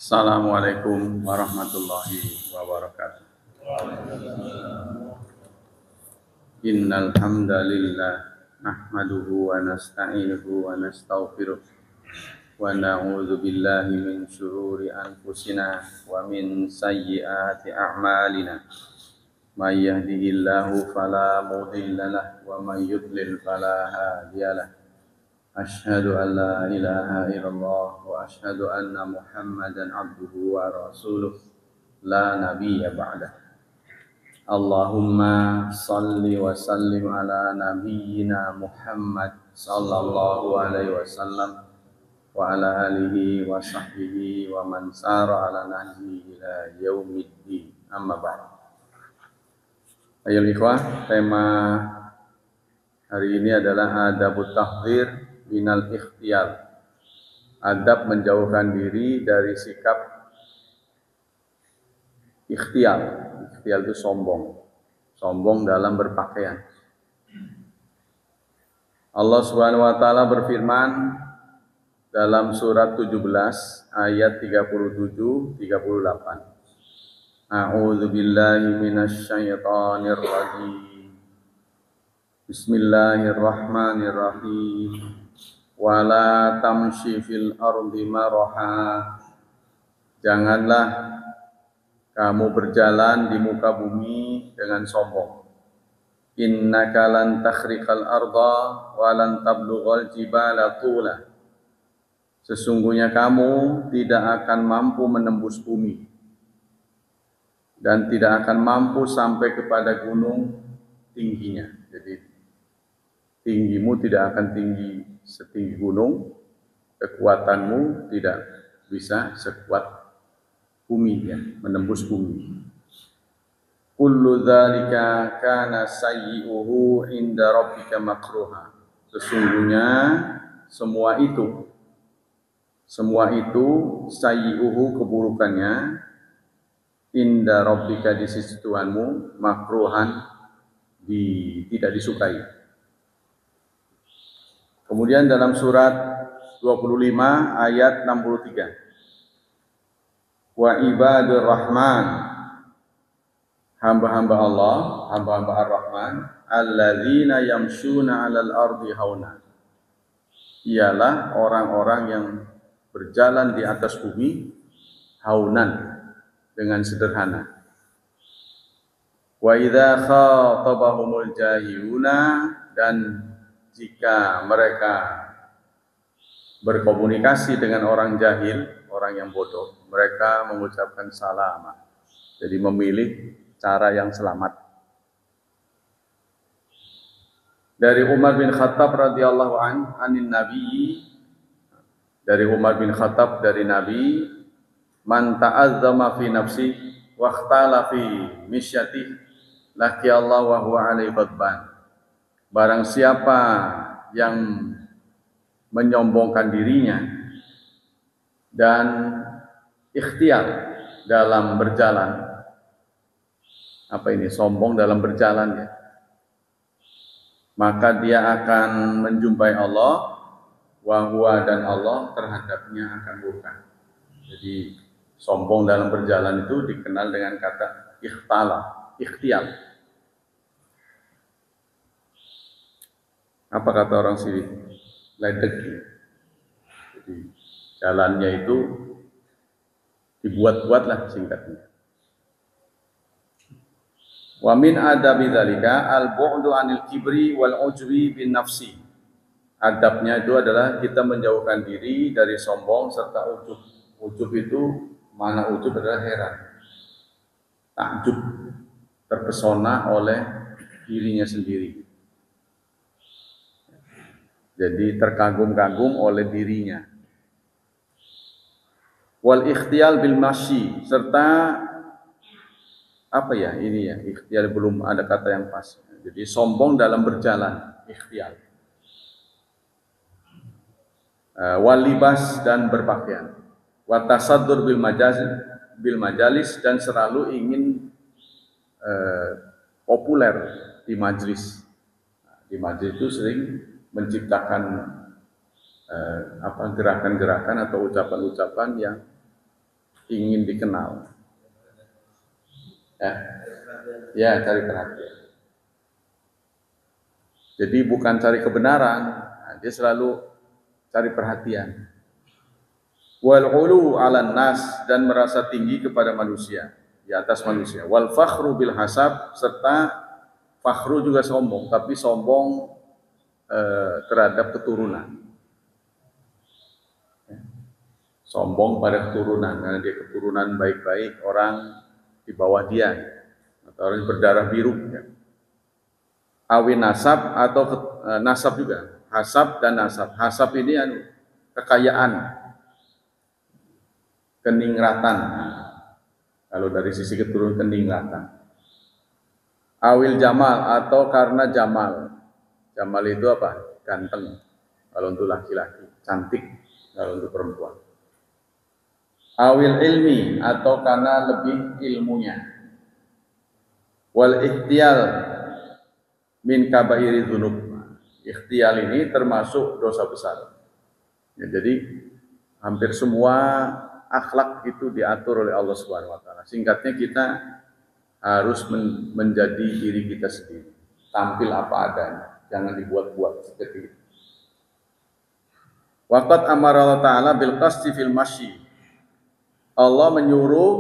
Assalamualaikum warahmatullahi wabarakatuh. Innal hamdalillah nahmaduhu wa nasta'inuhu wa nastaghfiruh wa na'udzu billahi min syururi anfusina wa min sayyiati a'malina. May yahdihillahu fala mudhillalah wa may yudlil fala hadiyalah. Asyhadu an la ilaha illallah wa asyhadu anna Muhammadan abduhu wa rasuluh la nabiyya ba'dah. Allahumma salli wa sallim ala nabiyyina Muhammad sallallahu alaihi wasallam wa ala alihi wa sahbihi wa man sara ala nahjihi ila yaumiddin. Amma ba'd. Ayo ikhwah, tema hari ini adalah adabut tahdzir minal ikhtiyal. Adab menjauhkan diri dari sikap ikhtiyal. Ikhtiyal itu sombong. Sombong dalam berpakaian. Allah Subhanahu wa taala berfirman dalam surat 17 ayat 37 38. A'udzu billahi minasy syaithanir rajim. Bismillahirrahmanirrahim. Wala tamshi fil ardi maraha. Janganlah kamu berjalan di muka bumi dengan sombong. Innaka lan takhriqal arda wa lan tablughal jibala tula. Sesungguhnya kamu tidak akan mampu menembus bumi dan tidak akan mampu sampai kepada gunung tingginya. Jadi tinggimu tidak akan tinggi setinggi gunung, kekuatanmu tidak bisa sekuat bumi, ya, menembus bumi. Kullu dzalika kana sayyi'uhu inda rabbika makruha. Sesungguhnya semua itu sayyi'uhu keburukannya inda rabbika di sisi Tuhanmu makruhan tidak disukai. Kemudian dalam surat 25 ayat 63. Wa ibadur rahman, hamba-hamba Allah, hamba-hamba Ar-Rahman, alladzina yamshuna 'alal ardi hauna. Ialah orang-orang yang berjalan di atas bumi haunan, dengan sederhana. Wa idza khatabahumul jahiluna, dan jika mereka berkomunikasi dengan orang jahil, orang yang bodoh, mereka mengucapkan salam. Jadi memilih cara yang selamat. Dari Umar bin Khattab radhiyallahu anin Nabi, dari Umar bin Khattab dari Nabi, man ta'azzama fi nafsi wa ikhtala fi misyati laki Allah wa huwa alaihi ghadban. Barang siapa yang menyombongkan dirinya dan ikhtiar dalam berjalan, apa ini, sombong dalam berjalan, ya, maka dia akan menjumpai Allah, wa huwa, dan Allah terhadapnya akan murka. Jadi sombong dalam berjalan itu dikenal dengan kata ikhtala, ikhtiar. Apa kata orang sini? Ledek. Jadi jalannya itu dibuat-buatlah, singkatnya. Wa min adabi dzalika al-bu'du 'anil kibri wal 'ujbi bin nafsi. Adabnya itu adalah kita menjauhkan diri dari sombong serta ujub. Ujub itu, mana ujub adalah heran, takjub, terpesona oleh dirinya sendiri. Jadi terkagum-kagum oleh dirinya. Wal ikhtiyal bil masyi, serta apa ya ini ya, ikhtiyal belum ada kata yang pas. Jadi sombong dalam berjalan, ikhtiyal. Wal libas, dan berpakaian. Wa tasaddur bil majalis, dan selalu ingin populer di majlis. Di majlis itu sering menciptakan gerakan-gerakan atau ucapan-ucapan yang ingin dikenal. Ya, cari perhatian. Jadi bukan cari kebenaran, dia selalu cari perhatian. Wal ulu 'alan nas, dan merasa tinggi kepada manusia, di atas manusia. Wal fakhru bil hasab, serta fakhru juga sombong, tapi sombong terhadap keturunan. Sombong pada keturunan, karena dia keturunan baik-baik orang di bawah dia, atau orang berdarah biru. Awin nasab, atau nasab juga, hasab dan nasab. Hasab ini kekayaan, keningratan. Kalau dari sisi keturunan, keningratan. Awil jamal, atau karena jamal. Jamal itu apa? Ganteng kalau untuk laki-laki, cantik kalau untuk perempuan. Awil ilmi, atau karena lebih ilmunya. Wal ikhtial min kabairi dzunub. Ikhtial ini termasuk dosa besar. Ya, jadi hampir semua akhlak itu diatur oleh Allah Subhanahu wa taala. Singkatnya, kita harus menjadi diri kita sendiri. Tampil apa adanya, jangan dibuat-buat seperti itu. Waqad amara Allah Ta'ala bil qasdi fil masyi. Allah menyuruh,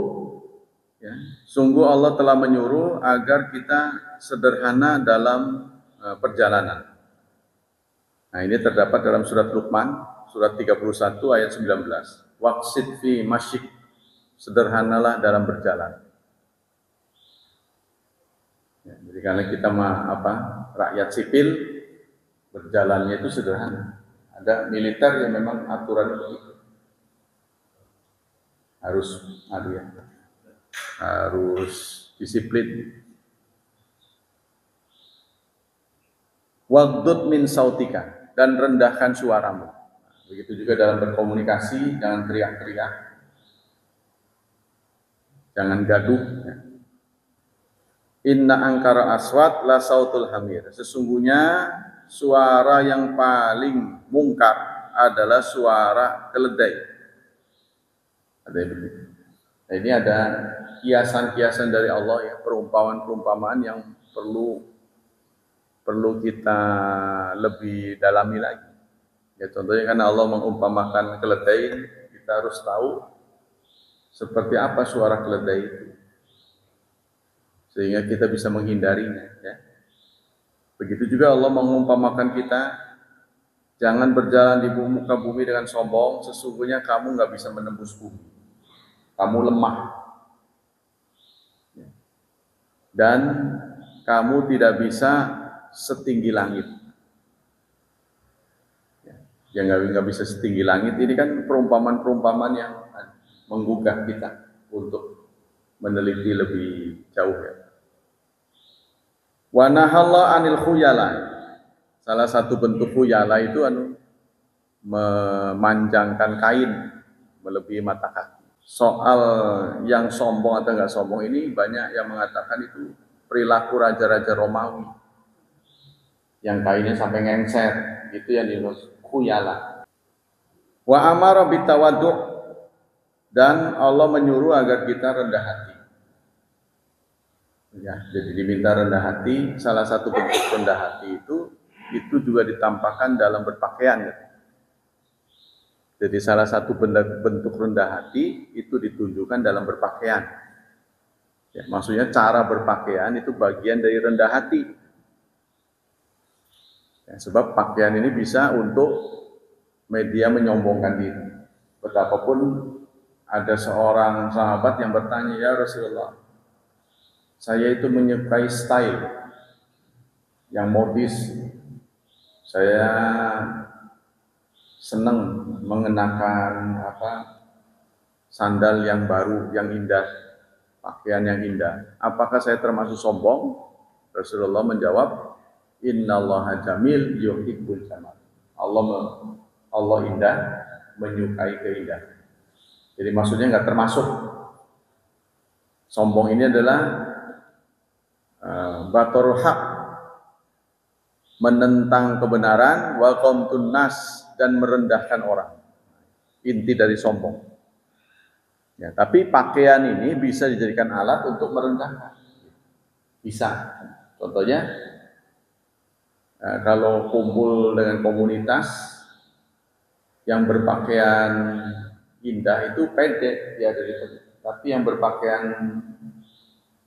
ya, sungguh Allah telah menyuruh agar kita sederhana dalam perjalanan. Nah, ini terdapat dalam surat Luqman, surat 31 ayat 19. Waqsid fi masyik, sederhanalah dalam berjalan. Ya, jadi karena kita rakyat sipil, berjalannya itu sederhana. Ada militer yang memang aturan begitu. Harus disiplin. Waghdud min sautika, dan rendahkan suaramu. Begitu juga dalam berkomunikasi, jangan teriak-teriak, jangan gaduh. Inna angkara aswat la sautul hamir. Sesungguhnya suara yang paling mungkar adalah suara keledai. Ada yang begitu. Nah, ini ada kiasan-kiasan dari Allah, ya, perumpamaan-perumpamaan yang perlu kita lebih dalami lagi. Ya, contohnya karena Allah mengumpamakan keledai, kita harus tahu seperti apa suara keledai itu, sehingga kita bisa menghindarinya. Ya. Begitu juga Allah mengumpamakan kita, jangan berjalan di muka bumi dengan sombong, sesungguhnya kamu nggak bisa menembus bumi, kamu lemah, dan kamu tidak bisa setinggi langit. Yang nggak bisa setinggi langit, ini kan perumpamaan-perumpamaan yang menggugah kita untuk meneliti lebih jauh, ya. Wa nahalla anil khuyala. Salah satu bentuk khuyala itu memanjangkan kain melebihi mata kaki. Soal yang sombong atau enggak sombong ini, banyak yang mengatakan itu perilaku raja-raja Romawi yang kainnya sampai ngengser, itu yang dimaksud khuyala. Wa amara bitawaddu', dan Allah menyuruh agar kita rendah hati. Ya, jadi diminta rendah hati. Salah satu bentuk rendah hati itu juga ditampakkan dalam berpakaian. Jadi salah satu bentuk rendah hati itu ditunjukkan dalam berpakaian. Ya, maksudnya cara berpakaian itu bagian dari rendah hati. Ya, sebab pakaian ini bisa untuk media menyombongkan diri. Betapapun ada seorang sahabat yang bertanya, ya Rasulullah, saya itu menyukai style yang modis. Saya senang mengenakan sandal yang baru, yang indah, pakaian yang indah. Apakah saya termasuk sombong? Rasulullah menjawab, Innallaha jamil yuhibbul jamal. Allah indah, menyukai keindahan. Jadi maksudnya nggak termasuk. Sombong ini adalah batorul haq, menentang kebenaran, wa qamtun nas, dan merendahkan orang. Inti dari sombong. Ya, tapi pakaian ini bisa dijadikan alat untuk merendahkan. Bisa. Contohnya, kalau kumpul dengan komunitas yang berpakaian indah itu pendek ya dari itu. Tapi yang berpakaian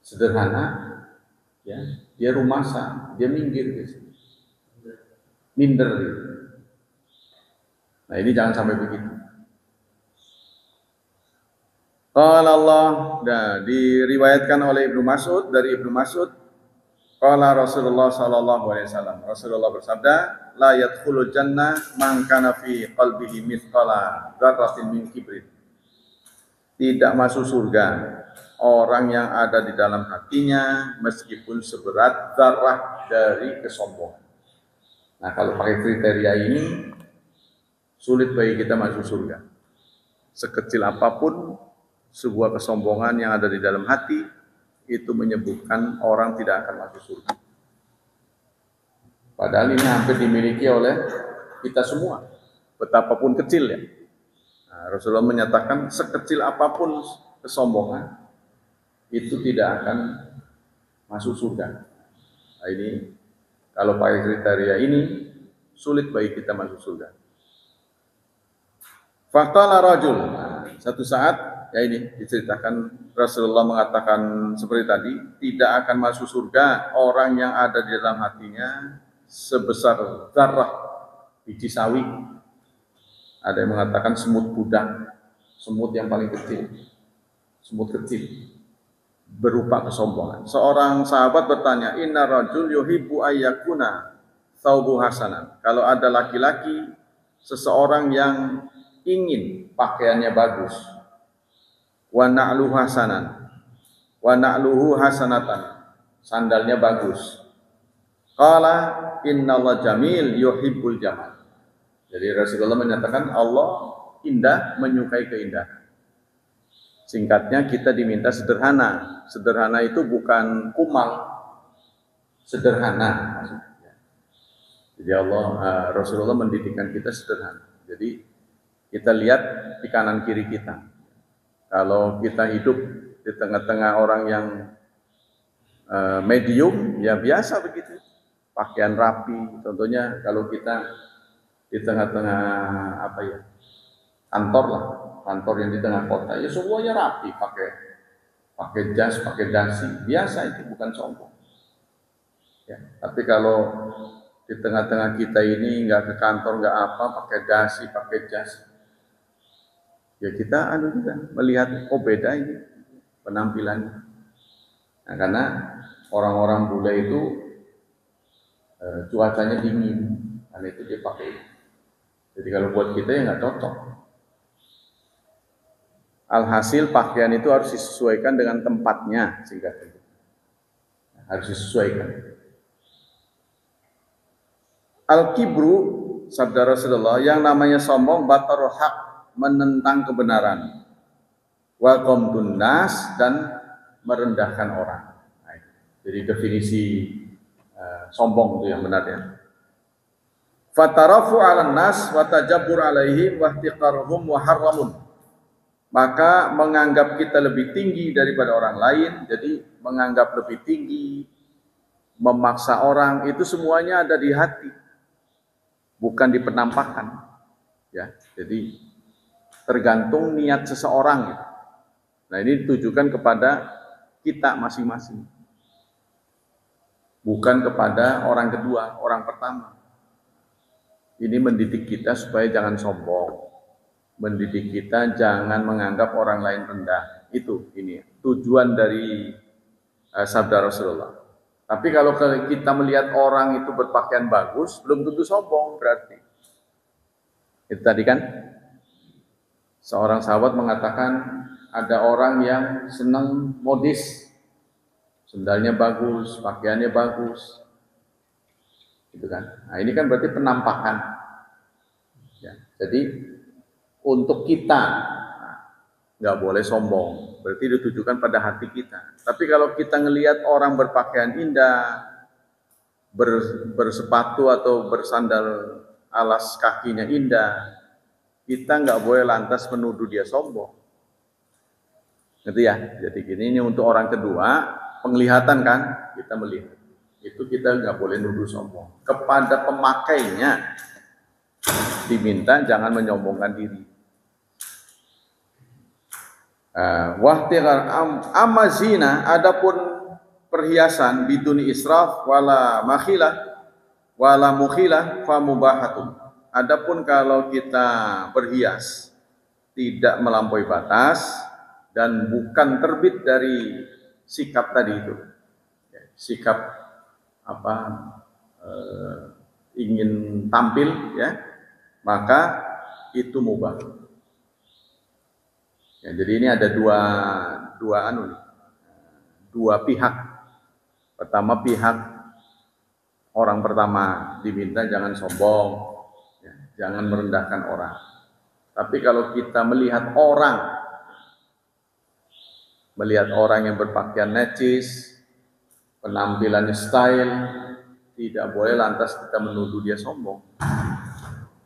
sederhana, ya dia rumasa, dia minggir gitu. Minder gitu. Nah ini jangan sampai begitu. Qala Allah, diriwayatkan oleh Ibnu Mas'ud, dari Ibnu Mas'ud, qala Rasulullah sallallahu alaihi wasallam. Rasulullah bersabda, la yadkhulul jannah man kana fi qalbihi mithqala dzarratin min kibrin. Tidak masuk surga orang yang ada di dalam hatinya meskipun seberat zarah dari kesombongan. Nah, kalau pakai kriteria ini sulit bagi kita masuk surga. Sekecil apapun sebuah kesombongan yang ada di dalam hati itu menyebutkan orang tidak akan masuk surga. Padahal ini hampir dimiliki oleh kita semua, betapapun kecil ya. Nah, Rasulullah menyatakan sekecil apapun kesombongan itu tidak akan masuk surga. Nah, ini kalau pakai kriteria ini sulit bagi kita masuk surga. Faqala rajul. Nah, satu saat ya ini diceritakan Rasulullah mengatakan seperti tadi, tidak akan masuk surga orang yang ada di dalam hatinya sebesar zarah biji sawi. Ada yang mengatakan semut budak, semut yang paling kecil, semut kecil berupa kesombongan. Seorang sahabat bertanya, inna rajul yuhibbu ayyakuna thawbu hasanan. Kalau ada laki-laki, seseorang yang ingin pakaiannya bagus, wa na'luhu hasanan, wa na'luhu hasanatan, sandalnya bagus. Qala innallaha jamil yuhibbul jamal. Jadi Rasulullah menyatakan Allah indah, menyukai keindahan. Singkatnya kita diminta sederhana. Sederhana itu bukan kumal, sederhana. Jadi Rasulullah mendidikkan kita sederhana. Jadi kita lihat di kanan kiri kita. Kalau kita hidup di tengah-tengah orang yang medium, ya biasa begitu. Pakaian rapi, contohnya kalau kita di tengah-tengah kantor lah, kantor yang di tengah kota, ya semuanya rapi, pakai jas, pakai dasi, biasa itu, bukan sombong. Ya, tapi kalau di tengah-tengah kita ini nggak ke kantor, nggak apa, pakai dasi, pakai jas, ya kita juga melihat beda ini penampilannya. Nah, karena orang-orang bule itu cuacanya dingin, karena itu dia pakai. Jadi kalau buat kita ya nggak cocok. Alhasil pakaian itu harus disesuaikan dengan tempatnya, singkatnya. Harus disesuaikan. Al-kibru, sabda Rasulullah, yang namanya sombong, batarul haq, menentang kebenaran. Wa qamtun nas, dan merendahkan orang. Nah, jadi definisi sombong itu yang benar ya. Fatarafu 'alan nas wa tajabbur 'alaihim wa ihtiqaruhum muharramun. Maka menganggap kita lebih tinggi daripada orang lain, jadi menganggap lebih tinggi, memaksa orang, itu semuanya ada di hati, bukan di penampakan. Ya, jadi tergantung niat seseorang. Gitu. Nah ini ditujukan kepada kita masing-masing, bukan kepada orang kedua, orang pertama. Ini mendidik kita supaya jangan sombong, mendidik kita jangan menganggap orang lain rendah. Itu ini tujuan dari sabda Rasulullah. Tapi kalau kita melihat orang itu berpakaian bagus, belum tentu sombong berarti. Itu tadi kan seorang sahabat mengatakan ada orang yang senang modis, sendalnya bagus, pakaiannya bagus, gitu kan. Nah ini kan berarti penampakan. Ya, jadi untuk kita nggak boleh sombong, berarti ditujukan pada hati kita. Tapi kalau kita ngelihat orang berpakaian indah, bersepatu atau bersandal alas kakinya indah, kita nggak boleh lantas menuduh dia sombong. Gitu ya. Jadi ini untuk orang kedua, penglihatan kan, kita melihat. Itu kita nggak boleh nuduh sombong. Kepada pemakainya diminta jangan menyombongkan diri. Wahtiqar amazina, adapun perhiasan biduni israf wala makhilah wala mukhilah fa mubahatun. Adapun kalau kita berhias tidak melampaui batas dan bukan terbit dari sikap tadi itu, sikap apa ingin tampil, ya, maka itu mubah. Ya, jadi ini ada dua pihak. Pertama, pihak orang pertama diminta jangan sombong, ya, jangan merendahkan orang. Tapi kalau kita melihat orang yang berpakaian necis, penampilannya style, tidak boleh lantas kita menuduh dia sombong.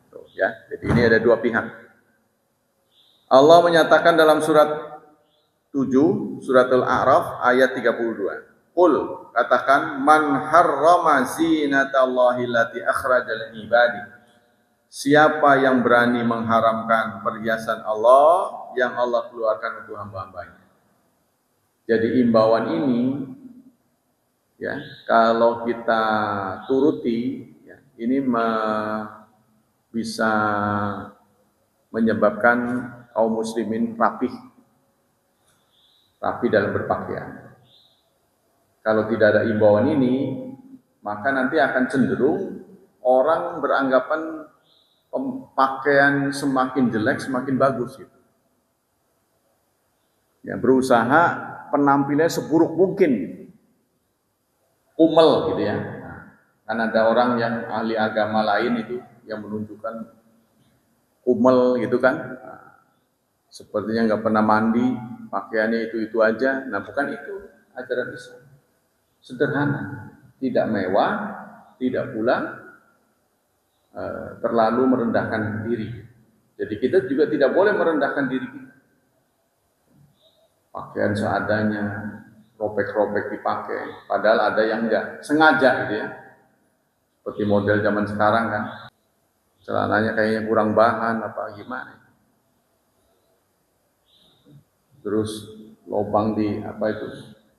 Tuh, ya. Jadi ini ada dua pihak. Allah menyatakan dalam surat 7, surat Al-A'raf ayat 32. Qul, katakan, man harrama zinatallahi allati akhrajal ibadi. Siapa yang berani mengharamkan perhiasan Allah yang Allah keluarkan untuk hamba-hambanya. Jadi imbauan ini, ya, kalau kita turuti, ya, ini bisa menyebabkan kaum muslimin rapi dalam berpakaian. Kalau tidak ada imbauan ini, maka nanti akan cenderung orang beranggapan pakaian semakin jelek semakin bagus gitu. Ya, berusaha penampilannya seburuk mungkin, kumel gitu ya. Kan ada orang yang ahli agama lain itu yang menunjukkan kumel gitu kan, sepertinya nggak pernah mandi, pakaiannya itu aja. Nah, bukan itu ajaran Islam. Sederhana, tidak mewah, tidak pula terlalu merendahkan diri. Jadi kita juga tidak boleh merendahkan diri kita. Pakaian seadanya, robek-robek dipakai, padahal ada yang enggak sengaja gitu ya. Seperti model zaman sekarang kan, celananya kayaknya kurang bahan apa gimana. Terus lubang di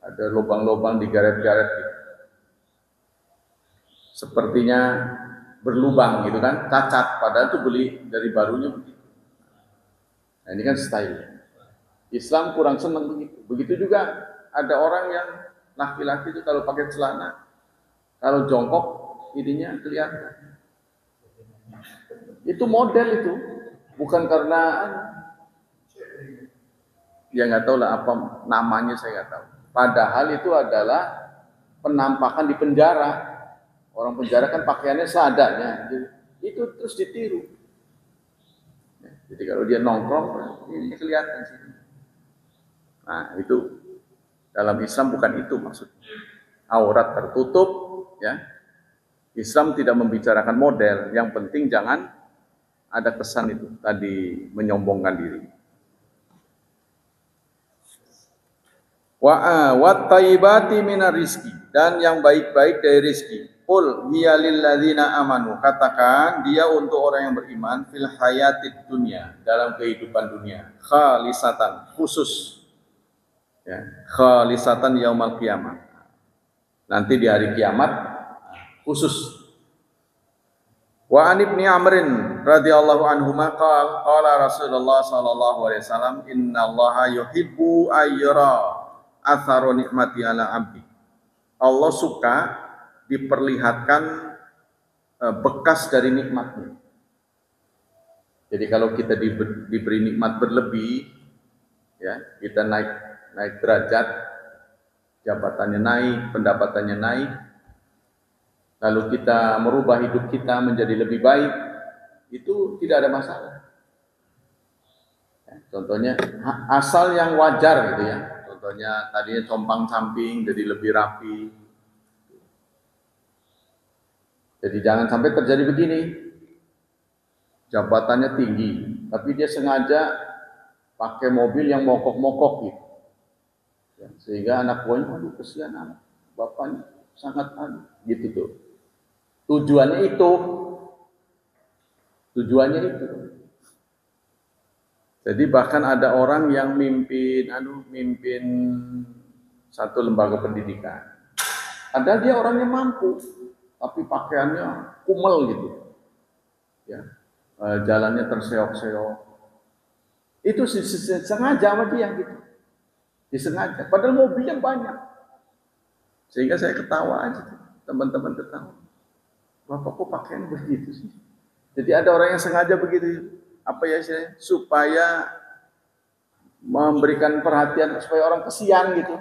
ada lubang-lubang digaret-garet gitu. Sepertinya berlubang gitu kan, cacat, padahal itu beli dari barunya begitu. Nah, ini kan style. Islam kurang senang begitu. Begitu juga ada orang yang laki-laki itu kalau pakai celana, kalau jongkok ininya kelihatan. Itu model itu, bukan karena ya nggak tahu lah apa namanya, saya nggak tahu. Padahal itu adalah penampakan di penjara. Orang penjara kan pakaiannya seadanya, itu terus ditiru. Jadi kalau dia nongkrong, ini kelihatan sih. Nah, itu dalam Islam bukan itu maksudnya. Aurat tertutup, ya. Islam tidak membicarakan model, yang penting jangan ada kesan itu tadi menyombongkan diri. Wa taibati minar rizki, dan yang baik-baik dari rizki. Qul hiya lil ladzina amanu, katakan dia untuk orang yang beriman fil hayatid dunya, dalam kehidupan dunia, khalisatan, khusus. Ya, khalisatan yaumal qiyamah. Nanti di hari kiamat khusus. Wa an ibni Amrin radhiyallahu anhuma qala Rasulullah sallallahu alaihi wasallam, innallaha yuhibbu ayyara atharu nikmati ala abdi. Allah suka diperlihatkan bekas dari nikmatnya. Jadi kalau kita diberi nikmat berlebih, ya, kita naik derajat, jabatannya naik, pendapatannya naik, lalu kita merubah hidup kita menjadi lebih baik, itu tidak ada masalah. Ya, contohnya asal yang wajar gitu ya. Contohnya tadinya compang-camping jadi lebih rapi. Jadi jangan sampai terjadi begini. Jabatannya tinggi, tapi dia sengaja pakai mobil yang mokok-mokok gitu. Ya, sehingga anak buahnya, aduh kesian anak bapaknya sangat gitu tuh. Tujuannya itu. Jadi bahkan ada orang yang mimpin satu lembaga pendidikan. Padahal dia orangnya mampu, tapi pakaiannya kumel gitu. Ya, jalannya terseok-seok. Itu sengaja sama dia gitu. Disengaja. Padahal mobilnya banyak. Sehingga saya ketawa aja. Teman-teman ketawa. Bapak kok pakaian begitu sih? Jadi ada orang yang sengaja begitu. Apa ya sih? Supaya memberikan perhatian supaya orang kesian gitu.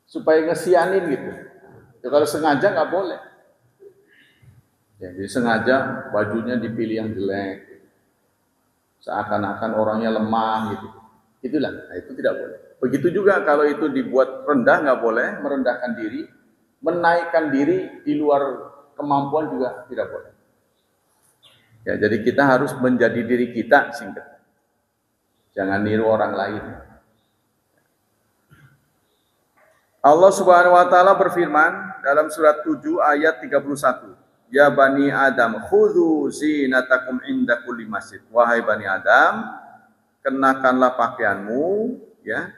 Supaya ngesianin gitu. Ya, kalau sengaja nggak boleh. Ya, jadi sengaja bajunya dipilih yang jelek. Seakan-akan orangnya lemah gitu. Itulah, nah itu tidak boleh. Begitu juga kalau itu dibuat rendah, nggak boleh, merendahkan diri, menaikkan diri di luar kemampuan juga tidak boleh. Ya, jadi kita harus menjadi diri kita singkat. Jangan niru orang lain. Allah Subhanahu wa taala berfirman dalam surat 7 ayat 31. Ya bani Adam, khudhu zinatakum inda kulli masjid. Wahai bani Adam, kenakanlah pakaianmu ya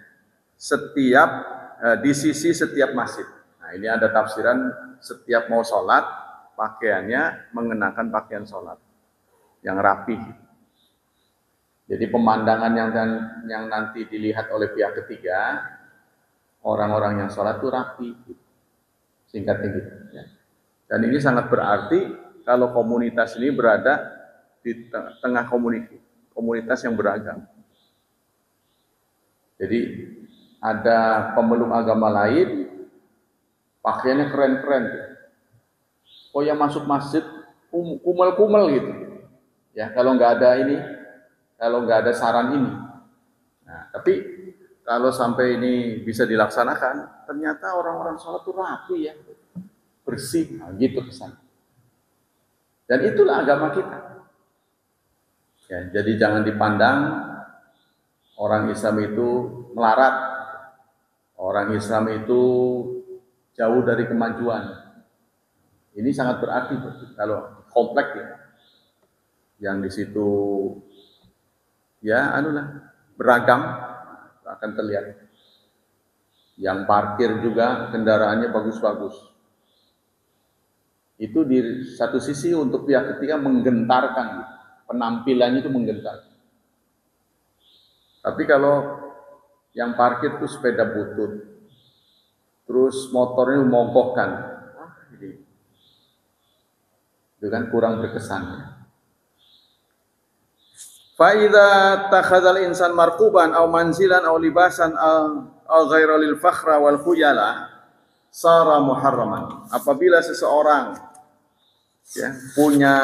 di sisi setiap masjid. Nah, ini ada tafsiran setiap mau sholat pakaiannya mengenakan pakaian sholat yang rapi. Jadi pemandangan yang nanti dilihat oleh pihak ketiga, orang-orang yang sholat itu rapi, singkatnya gitu. Ya. Dan ini sangat berarti kalau komunitas ini berada di tengah komunitas yang beragam. Jadi ada pemeluk agama lain, pakaiannya keren-keren. Oh yang masuk masjid kumel-kumel gitu. Ya kalau nggak ada saran ini. Nah, tapi kalau sampai ini bisa dilaksanakan, ternyata orang-orang sholat itu rapi ya, bersih, nah, gitu kesan. Dan itulah agama kita. Ya, jadi jangan dipandang orang Islam itu melarat, orang Islam itu jauh dari kemajuan. Ini sangat berarti kalau kompleks ya, yang di situ ya beragam akan terlihat. Yang parkir juga kendaraannya bagus-bagus. Itu di satu sisi untuk pihak ketiga menggentarkan, penampilannya itu menggentarkan. Tapi kalau yang parkir itu sepeda butut, terus motornya mogokkan, itu kan kurang berkesan. Fa'idha takhadzal insan marquban aw manzilan aw libasan aw ghaira lil fakhra wal khuyala sara muharraman. Apabila seseorang ya, punya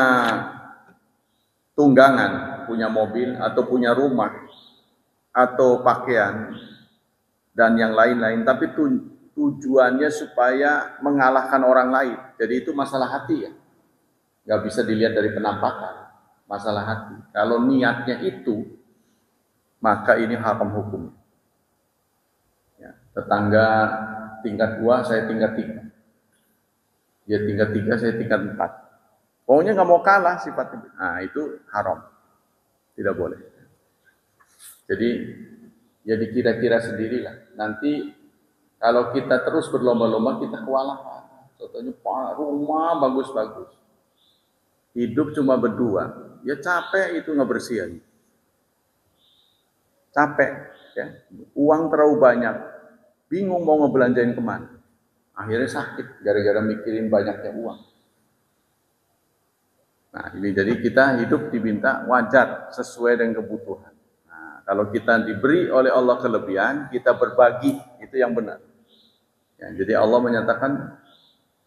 tunggangan, punya mobil atau punya rumah atau pakaian dan yang lain-lain, tapi tujuannya supaya mengalahkan orang lain. Jadi itu masalah hati ya, nggak bisa dilihat dari penampakan. Masalah hati. Kalau niatnya itu, maka ini haram hukum. Ya, tetangga tingkat 2, saya tingkat 3. Dia tingkat 3, saya tingkat 4. Pokoknya nggak mau kalah sifatnya. Nah itu haram. Tidak boleh. Jadi ya dikira-kira sendirilah. Nanti kalau kita terus berlomba-lomba, kita kewalahan. Contohnya rumah bagus-bagus. Hidup cuma berdua. Ya capek itu ngebersihin. Capek. Ya. Uang terlalu banyak. Bingung mau ngebelanjain kemana. Akhirnya sakit gara-gara mikirin banyaknya uang. Nah ini jadi kita hidup diminta wajar sesuai dengan kebutuhan. Nah, kalau kita diberi oleh Allah kelebihan, kita berbagi, itu yang benar. Ya, jadi Allah menyatakan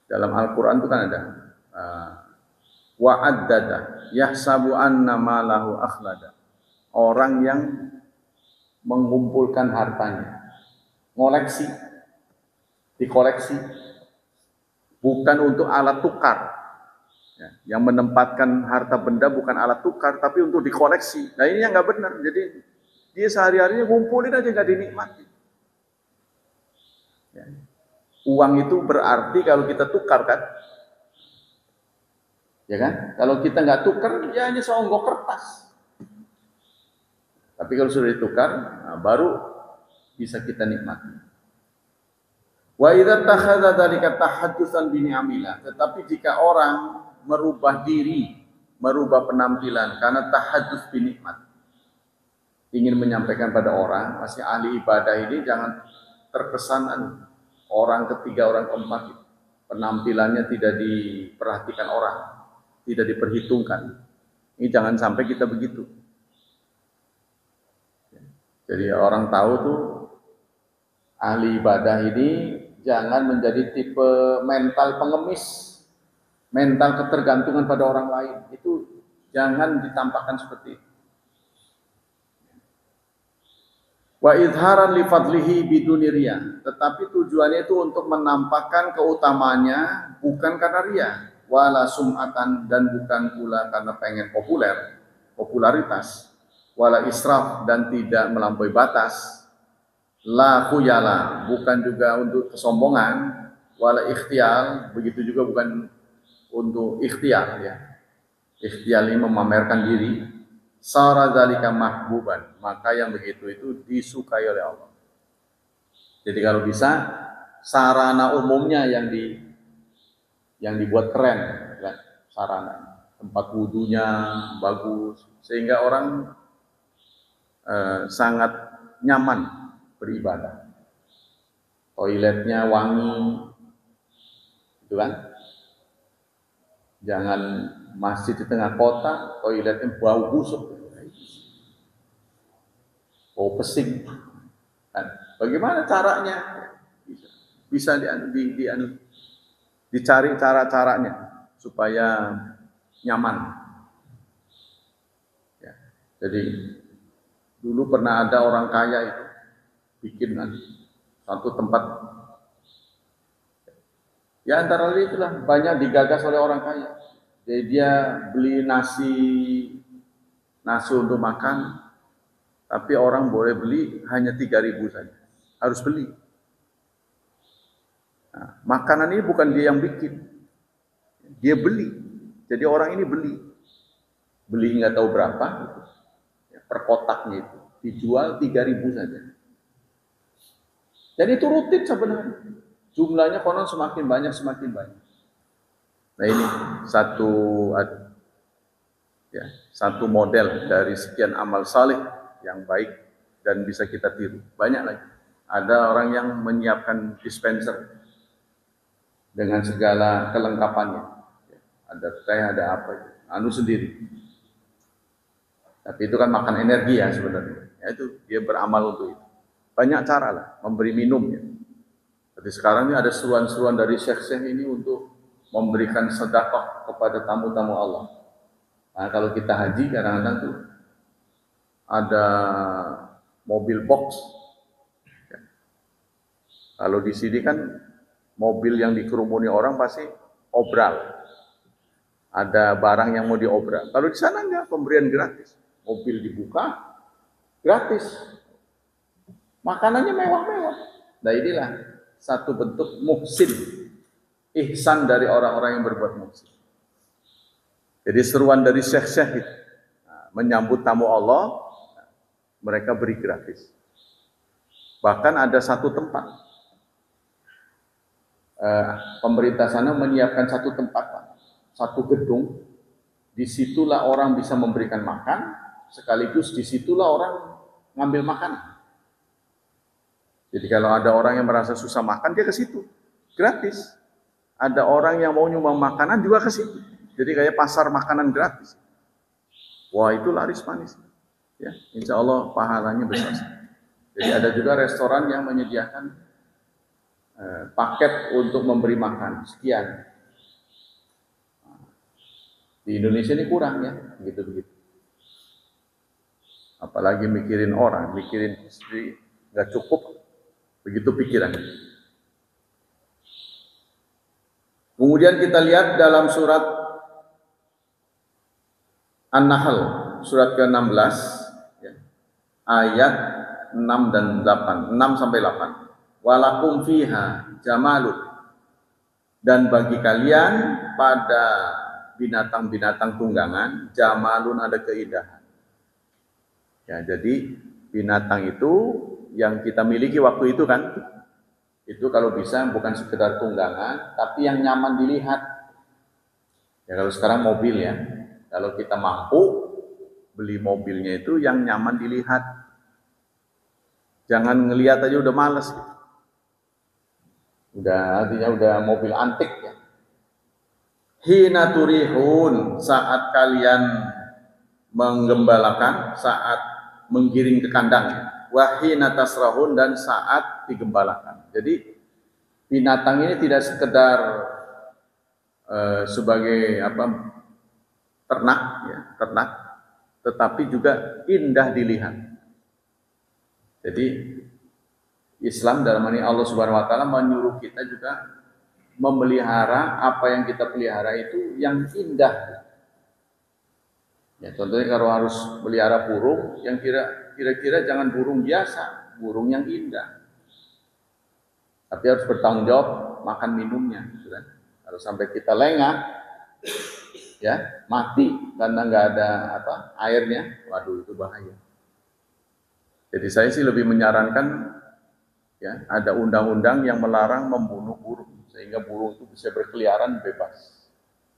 dalam Al-Quran itu kan ada wa'addada yahsabu anna malahu akhlada. Orang yang mengumpulkan hartanya, dikoleksi, bukan untuk alat tukar. Ya, yang menempatkan harta benda bukan alat tukar, tapi untuk dikoleksi. Nah ini yang nggak benar. Jadi dia sehari-harinya ngumpulin aja nggak dinikmati. Ya. Uang itu berarti kalau kita tukar kan, ya kan? Kalau kita nggak tukar, ya hanya seonggok kertas. Tapi kalau sudah ditukar, nah, baru bisa kita nikmati. Wa idza takhadha dzalika tahaddusan bi ni'amillah. Tetapi jika orang merubah diri, merubah penampilan karena tahaddus bi nikmat, ingin menyampaikan pada orang, masih ahli ibadah ini jangan terkesan orang ketiga, orang keempat, penampilannya tidak diperhatikan orang, tidak diperhitungkan. Ini jangan sampai kita begitu. Jadi orang tahu tuh ahli ibadah ini jangan menjadi tipe mental pengemis, mental ketergantungan pada orang lain. Itu jangan ditampakkan seperti itu. Wa idharan li fadlihi biduni riya. Tetapi tujuannya itu untuk menampakkan keutamaannya bukan karena riya, wala sum'atan, dan bukan pula karena pengen popularitas, wala israf, dan tidak melampaui batas, la khuyala, bukan juga untuk kesombongan, wala ikhtial, begitu juga bukan untuk ikhtiar ya. Ikhtiar ini memamerkan diri. Sara dzalika mahbuban, maka yang begitu itu disukai oleh Allah. Jadi kalau bisa sarana umumnya yang dibuat keren, ya, sarana tempat wudunya bagus sehingga orang sangat nyaman beribadah. Toiletnya wangi, gitu kan? Jangan masjid di tengah kota, toiletnya bau busuk, bau pesing. Kan? Bagaimana caranya? Bisa dicari cara-caranya supaya nyaman. Ya. Jadi dulu pernah ada orang kaya itu bikin satu tempat. Ya antara lain itulah banyak digagas oleh orang kaya. Jadi dia beli nasi untuk makan, tapi orang boleh beli hanya 3.000 saja. Harus beli. Nah, makanan ini bukan dia yang bikin, dia beli. Jadi orang ini beli nggak tahu berapa, per kotaknya itu dijual 3.000 saja. Dan itu rutin sebenarnya. Jumlahnya konon semakin banyak. Nah ini satu model dari sekian amal saleh yang baik dan bisa kita tiru. Banyak lagi. Ada orang yang menyiapkan dispenser dengan segala kelengkapannya. Ada teh, ada apa, sendiri. Tapi itu kan makan energi ya sebenarnya. Ya itu dia beramal untuk itu. Banyak cara lah memberi minum ya. Jadi sekarang ini ada seruan-seruan dari syekh-syekh ini untuk memberikan sedekah kepada tamu-tamu Allah. Nah, kalau kita haji kadang-kadang tuh ada mobil box. Ya. Kalau di sini kan mobil yang dikerumuni orang pasti obral. Ada barang yang mau diobral. Kalau di sana enggak, pemberian gratis. Mobil dibuka gratis. Makanannya mewah-mewah. Nah inilah satu bentuk muhsin, ihsan dari orang-orang yang berbuat muhsin. Jadi seruan dari syekh-syekh itu, menyambut tamu Allah, mereka beri gratis. Bahkan ada satu tempat, pemerintah sana menyiapkan satu tempat, satu gedung, disitulah orang bisa memberikan makan, sekaligus disitulah orang ngambil makanan. Jadi kalau ada orang yang merasa susah makan, dia ke situ, gratis. Ada orang yang mau nyumbang makanan juga ke situ. Jadi kayak pasar makanan gratis. Wah itu laris manis. Ya, insya Allah pahalanya besar. Jadi ada juga restoran yang menyediakan paket untuk memberi makan sekian. Di Indonesia ini kurang ya, begitu. Apalagi mikirin orang, mikirin istri, nggak cukup. Begitu pikiran. Kemudian kita lihat dalam surat An-Nahl, surat ke-16, ya, ayat 6 dan 8, 6 sampai 8. walakum fiha jamalun, dan bagi kalian pada binatang-binatang tunggangan jamalun, ada keindahan. Ya, jadi binatang itu yang kita miliki waktu itu kan, itu kalau bisa bukan sekedar tunggangan, tapi yang nyaman dilihat. Ya kalau sekarang mobil ya, kalau kita mampu beli mobilnya itu yang nyaman dilihat. Jangan ngelihat aja udah males. Udah artinya udah mobil antik ya. Hina turihun, saat kalian menggembalakan, saat menggiring ke kandang. Wahina tasrahun, dan saat digembalakan. Jadi binatang ini tidak sekedar sebagai ternak ya, ternak, tetapi juga indah dilihat. Jadi Islam dalam ini Allah Subhanahu wa taala menyuruh kita juga memelihara apa yang kita pelihara itu yang indah. Ya, contohnya kalau harus pelihara burung, yang kira-kira jangan burung biasa, burung yang indah. Tapi harus bertanggung jawab makan minumnya, gitu kan. Kalau sampai kita lengah, ya mati karena nggak ada airnya, waduh itu bahaya. Jadi saya sih lebih menyarankan ya ada undang-undang yang melarang membunuh burung sehingga burung itu bisa berkeliaran bebas.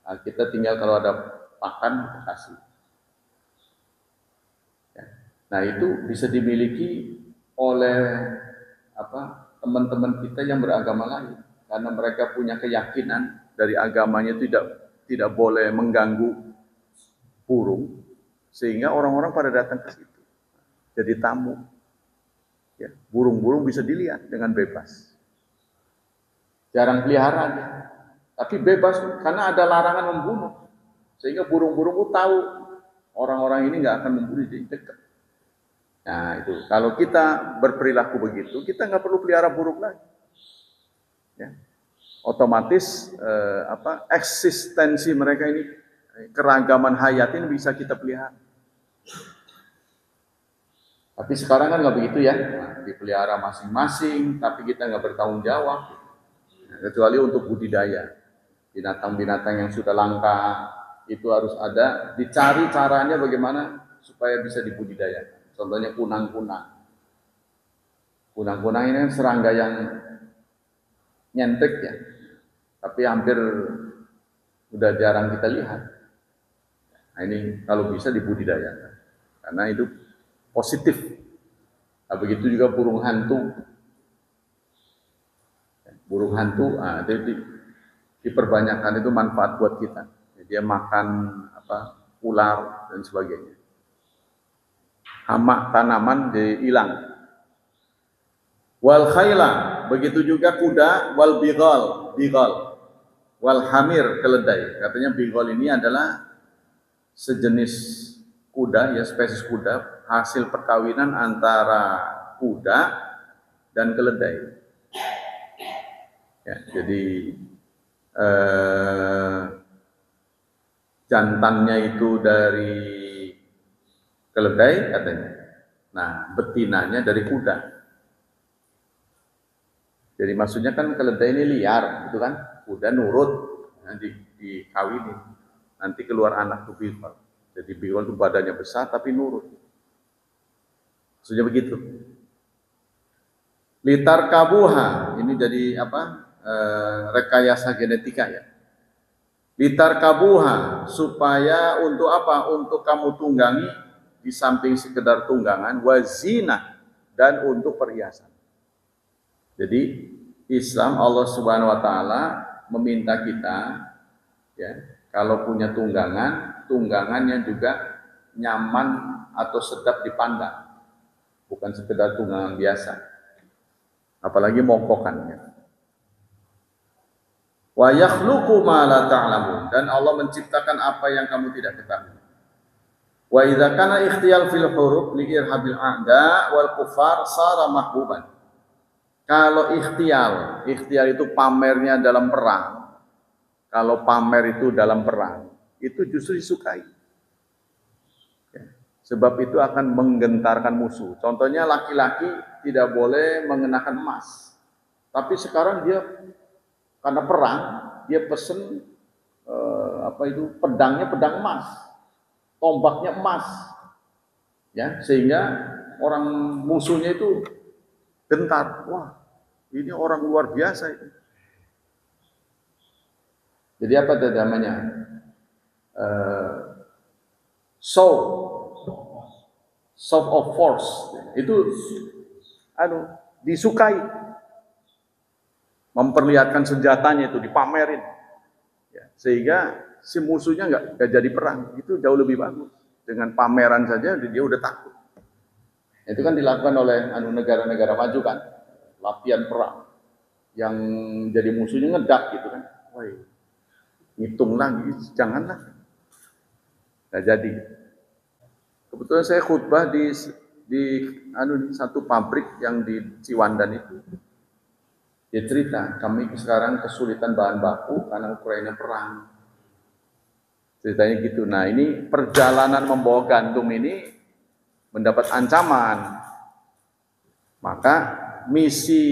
Nah, kita tinggal kalau ada pakan kasih. Ya. Nah itu bisa dimiliki oleh teman-teman kita yang beragama lain, karena mereka punya keyakinan dari agamanya tidak boleh mengganggu burung, sehingga orang-orang pada datang ke situ jadi tamu. Ya, burung-burung bisa dilihat dengan bebas. Jarang pelihara aja, tapi bebas karena ada larangan membunuh, sehingga burung-burung tahu orang-orang ini nggak akan membunuh di dekat. Nah itu, kalau kita berperilaku begitu, kita nggak perlu pelihara burung lagi. Ya. Otomatis eksistensi mereka ini, keragaman hayat ini bisa kita pelihara. Tapi sekarang kan nggak begitu ya, dipelihara masing-masing, tapi kita nggak bertanggung jawab. Kecuali untuk budidaya, binatang-binatang yang sudah langka itu harus ada, dicari caranya bagaimana supaya bisa dibudidayakan. Contohnya kunang-kunang. Kunang-kunang ini kan serangga yang nyentrik ya, tapi hampir udah jarang kita lihat. Nah ini kalau bisa dibudidayakan, karena itu positif. Nah, begitu juga burung hantu. Burung hantu, diperbanyakkan itu manfaat buat kita. Dia makan ular dan sebagainya. Hama tanaman hilang. Wal khayla, begitu juga kuda, wal bighal, wal hamir, keledai. Katanya bighal ini adalah sejenis kuda, ya spesies kuda, hasil perkawinan antara kuda dan keledai. Ya, jadi jantannya itu dari keledai katanya. Nah, betinanya dari kuda. Jadi maksudnya kan keledai ini liar, gitu kan? Kuda nurut, nanti dikawinin, nanti keluar anak tuh bighal. Jadi bighal itu badannya besar tapi nurut. Maksudnya begitu. Litar kabuha, ini jadi rekayasa genetika ya. Litar kabuha, supaya untuk apa? Untuk kamu tunggangi di samping sekedar tunggangan, wazina, dan untuk perhiasan. Jadi Islam, Allah Subhanahu wa taala meminta kita ya, kalau punya tunggangan, tunggangannya juga nyaman atau sedap dipandang. Bukan sekedar tunggangan biasa. Apalagi mongkokannya. Wa yakhluqu ma la ta'lamun, dan Allah menciptakan apa yang kamu tidak ketahui. Wa idza kana ikhtiyal fil huruf li irhabil a'da wal kufar sara mahbuban. Kalau ikhtiar itu pamernya dalam perang. Kalau pamer itu dalam perang, itu justru disukai. Ya, sebab itu akan menggentarkan musuh. Contohnya laki-laki tidak boleh mengenakan emas. Tapi sekarang dia karena perang, dia pesen pedangnya pedang emas, tombaknya emas, ya, sehingga orang musuhnya itu gentar. Wah, ini orang luar biasa itu. Jadi apa itu namanya? Show of force itu disukai, memperlihatkan senjatanya itu dipamerin, ya, sehingga si musuhnya nggak jadi perang. Itu jauh lebih bagus. Dengan pameran saja dia udah takut. Itu kan dilakukan oleh negara-negara maju kan, latihan perang. Yang jadi musuhnya ngedak gitu kan. Wah, ngitung lagi, janganlah. Nah, jadi kebetulan saya khutbah di satu pabrik yang di Ciwandan itu. Dia cerita, kami sekarang kesulitan bahan baku karena Ukraina perang. Ceritanya gitu. Nah, ini perjalanan membawa gandum ini mendapat ancaman. Maka misi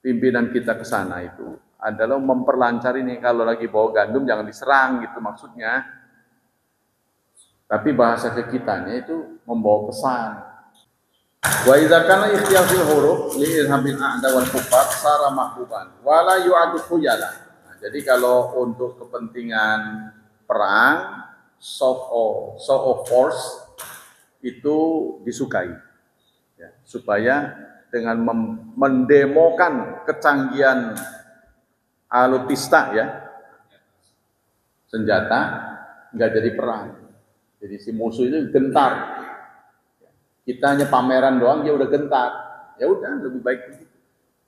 pimpinan kita ke sana itu adalah memperlancar ini. Kalau lagi bawa gandum jangan diserang gitu maksudnya. Tapi bahasa kekitanya itu membawa pesan. Wa idza kana ikhtiyafil huruf li irhabil a'da wal kufar sara mahbuban wala yu'adu khuyala. Nah, jadi kalau untuk kepentingan perang, show of force itu disukai, ya, supaya dengan mendemokan kecanggihan alutista, ya, senjata, nggak jadi perang. Jadi si musuh itu gentar. Kita hanya pameran doang, dia udah gentar. Ya udah, lebih baik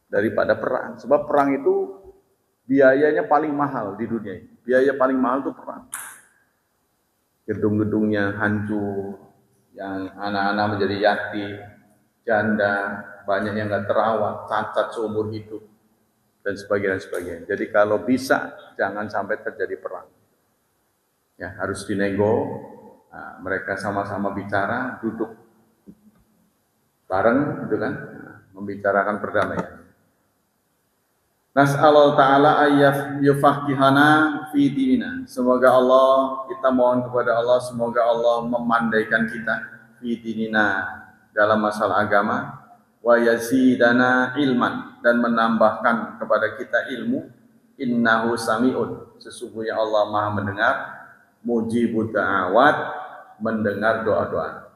daripada perang. Sebab perang itu biayanya paling mahal di dunia ini. Biaya paling mahal itu perang. Gedung-gedungnya hancur, yang anak-anak menjadi yatim, janda, banyak yang nggak terawat, cacat seumur hidup, dan sebagainya. Jadi kalau bisa, jangan sampai terjadi perang. Ya, harus dinego. Nah, mereka sama-sama bicara, duduk bareng gitu kan, membicarakan perdamaian. Nas'allahu ta'ala ayyaf yufaqihana fi dinina. Semoga Allah, kita mohon kepada Allah, semoga Allah memandaikan kita fi dinina, dalam masalah agama, wa yazidana ilman, dan menambahkan kepada kita ilmu. Innahu sami'un, sesungguhnya Allah Maha mendengar, mujibud da'awat, mendengar doa-doa,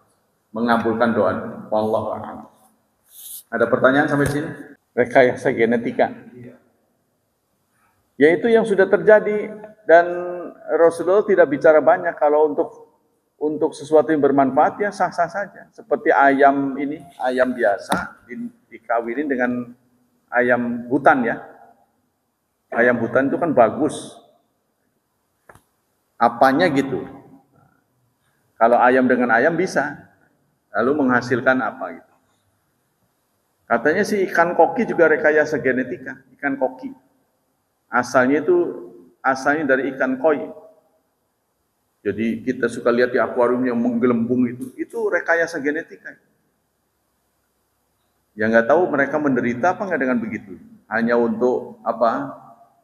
mengabulkan doa. Wallahu a'lam. Ada pertanyaan sampai sini? Rekayasa genetika. Yaitu yang sudah terjadi, dan Rasulullah tidak bicara banyak. Kalau untuk sesuatu yang bermanfaat ya sah-sah saja. Seperti ayam ini, ayam biasa dikawinin dengan ayam hutan, ya. Ayam hutan itu kan bagus. Apanya gitu. Kalau ayam dengan ayam bisa. Lalu menghasilkan apa gitu. Katanya sih ikan koki juga rekayasa genetika, ikan koki. Asalnya dari ikan koi. Jadi kita suka lihat di akuarium yang menggelembung itu rekayasa genetika. Ya nggak tahu mereka menderita apa nggak dengan begitu. Hanya untuk apa?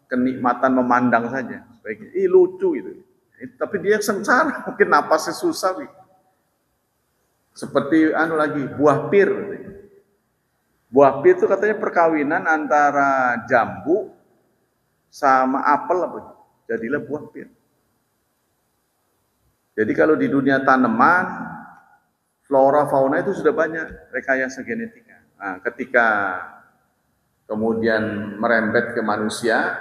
Kenikmatan memandang saja. Baik, lucu gitu. Tapi dia sengsara, mungkin napasnya susah. Gitu. Seperti buah pir. Buah pir itu katanya perkawinan antara jambu sama apel, jadilah buah pir. Jadi kalau di dunia tanaman, flora fauna itu sudah banyak rekayasa genetika. Nah, ketika kemudian merembet ke manusia,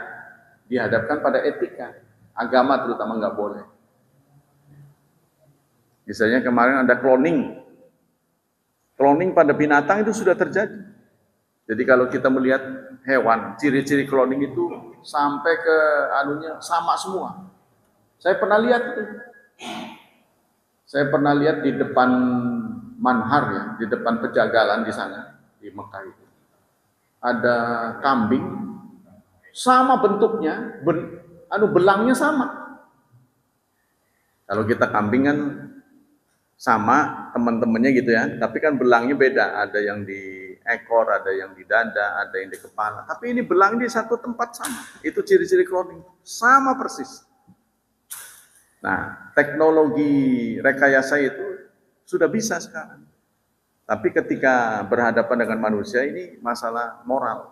dihadapkan pada etika, agama terutama nggak boleh. Misalnya kemarin ada cloning pada binatang itu sudah terjadi. Jadi kalau kita melihat hewan, ciri-ciri cloning itu sampai ke sama semua. Saya pernah lihat itu. Saya pernah lihat di depan Manhar, ya, di depan Pejagalan di sana, di Mekah itu. Ada kambing sama bentuknya, belangnya sama. Kalau kita kambing kan sama teman-temannya gitu ya, tapi kan belangnya beda, ada yang di ekor, ada yang di dada, ada yang di kepala. Tapi ini belang di satu tempat sama. Itu ciri-ciri cloning. Sama persis. Nah, teknologi rekayasa itu sudah bisa sekarang. Tapi ketika berhadapan dengan manusia ini masalah moral.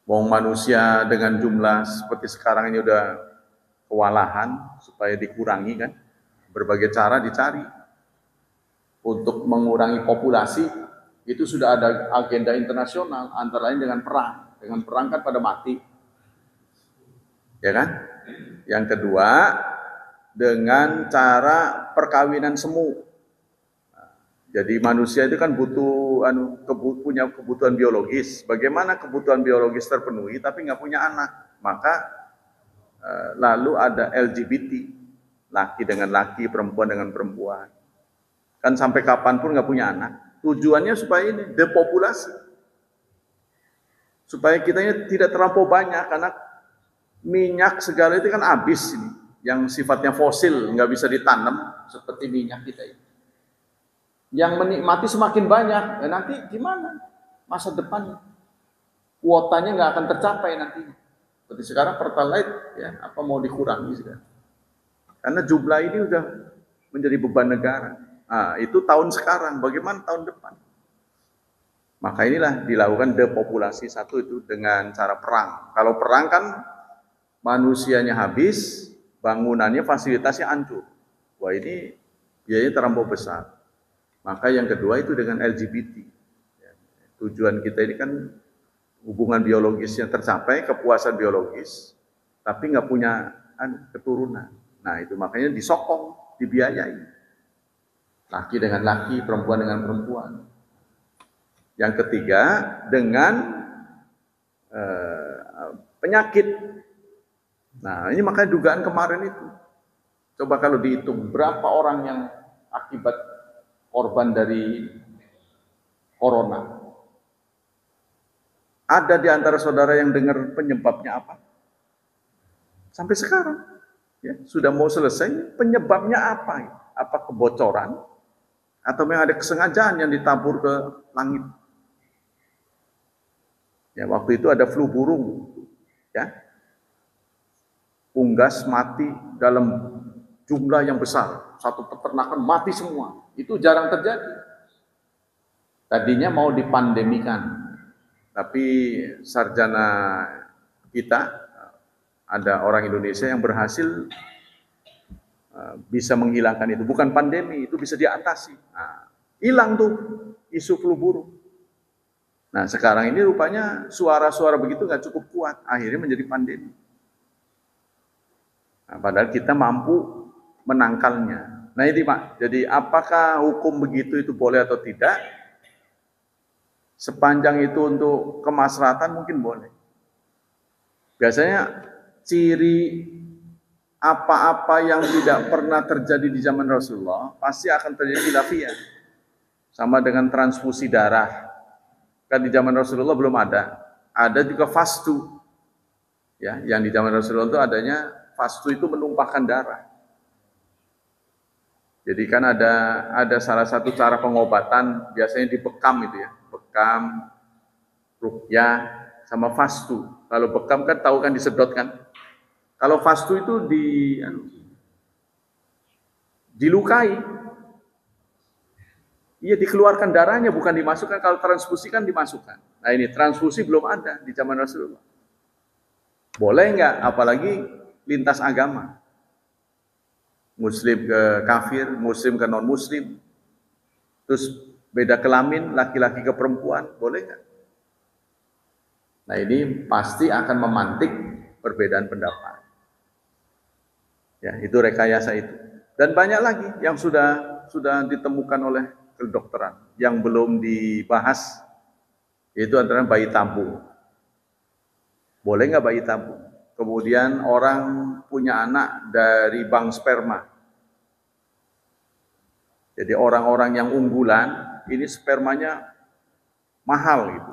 Wong manusia dengan jumlah seperti sekarang ini udah kewalahan supaya dikurangi kan. Berbagai cara dicari. Untuk mengurangi populasi, itu sudah ada agenda internasional, antara lain dengan perang. Dengan perang kan pada mati. Ya kan? Yang kedua, dengan cara perkawinan semu. Jadi manusia itu kan butuh punya kebutuhan biologis. Bagaimana kebutuhan biologis terpenuhi tapi nggak punya anak? Maka lalu ada LGBT, laki dengan laki, perempuan dengan perempuan. Kan sampai kapanpun nggak punya anak. Tujuannya supaya ini depopulasi. Supaya kitanya tidak terlampau banyak, karena minyak segala itu kan habis ini. Yang sifatnya fosil, nggak bisa ditanam, seperti minyak kita ini. Yang menikmati semakin banyak, nanti gimana masa depan? Kuotanya nggak akan tercapai nanti. Seperti sekarang Pertalite, ya, apa mau dikurangi sekarang? Karena jumlah ini udah menjadi beban negara. Nah, itu tahun sekarang, bagaimana tahun depan? Maka inilah dilakukan depopulasi satu itu dengan cara perang. Kalau perang kan manusianya habis, bangunannya, fasilitasnya hancur. Wah, ini biayanya terlampau besar. Maka yang kedua itu dengan LGBT. Tujuan kita ini kan hubungan biologisnya tercapai, kepuasan biologis, tapi nggak punya keturunan. Nah, itu makanya disokong, dibiayai. Laki dengan laki, perempuan dengan perempuan. Yang ketiga, dengan penyakit. Nah, ini makanya dugaan kemarin itu. Coba kalau dihitung, berapa orang yang akibat korban dari corona. Ada di antara saudara yang dengar penyebabnya apa? Sampai sekarang. Ya, sudah mau selesai, penyebabnya apa? Apa kebocoran? Atau memang ada kesengajaan yang ditabur ke langit? Ya, waktu itu ada flu burung, ya, unggas mati dalam jumlah yang besar, satu peternakan mati semua. Itu jarang terjadi. Tadinya mau dipandemikan, tapi sarjana kita, ada orang Indonesia yang berhasil bisa menghilangkan itu. Bukan pandemi, itu bisa diatasi. Nah, hilang tuh isu flu burung. Nah, sekarang ini rupanya suara-suara begitu nggak cukup kuat, akhirnya menjadi pandemi. Nah, padahal kita mampu menangkalnya. Nah, ini Pak, jadi apakah hukum begitu itu boleh atau tidak? Sepanjang itu untuk kemaslahatan mungkin boleh. Biasanya ciri apa-apa yang tidak pernah terjadi di zaman Rasulullah pasti akan terjadi khilafiyah. Sama dengan transfusi darah. Kan di zaman Rasulullah belum ada. Ada juga fastu. Ya, yang di zaman Rasulullah itu adanya fastu itu menumpahkan darah. Jadi kan ada salah satu cara pengobatan biasanya dibekam itu ya. Bekam, ruqyah, sama fastu. Kalau bekam kan tahu kan disedot kan. Kalau fastu itu dilukai. Iya, dikeluarkan darahnya, bukan dimasukkan. Kalau transfusi kan dimasukkan. Nah, ini transfusi belum ada di zaman Rasulullah. Boleh nggak? Apalagi lintas agama. Muslim ke kafir, muslim ke non-muslim. Terus beda kelamin, laki-laki ke perempuan. Boleh nggak? Nah, ini pasti akan memantik perbedaan pendapat. Ya, itu rekayasa itu. Dan banyak lagi yang sudah ditemukan oleh kedokteran yang belum dibahas, yaitu antara bayi tabung. Boleh nggak bayi tabung? Kemudian orang punya anak dari bank sperma. Jadi orang-orang yang unggulan, ini spermanya mahal gitu.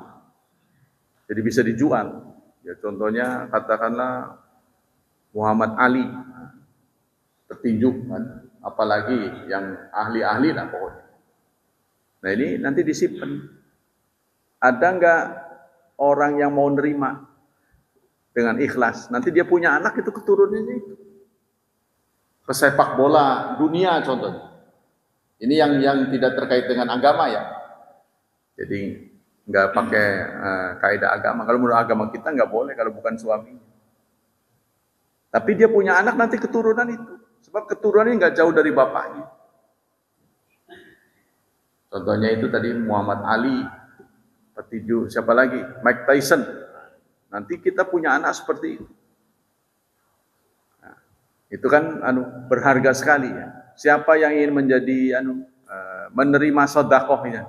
Jadi bisa dijual. Ya, contohnya katakanlah Muhammad Ali, petinju kan, apalagi yang ahli-ahli lah pokoknya. Nah, ini nanti disimpan. Ada nggak orang yang mau nerima dengan ikhlas? Nanti dia punya anak itu keturunannya itu. Pesepak bola dunia contohnya. Ini yang tidak terkait dengan agama ya. Jadi nggak pakai kaidah agama. Kalau menurut agama kita nggak boleh kalau bukan suaminya. Tapi dia punya anak nanti keturunan itu. Sebab keturunannya nggak jauh dari bapaknya. Contohnya itu tadi Muhammad Ali, petinju siapa lagi? Mike Tyson. Nanti kita punya anak seperti itu. Nah, itu kan berharga sekali ya. Siapa yang ingin menjadi menerima sedekahnya?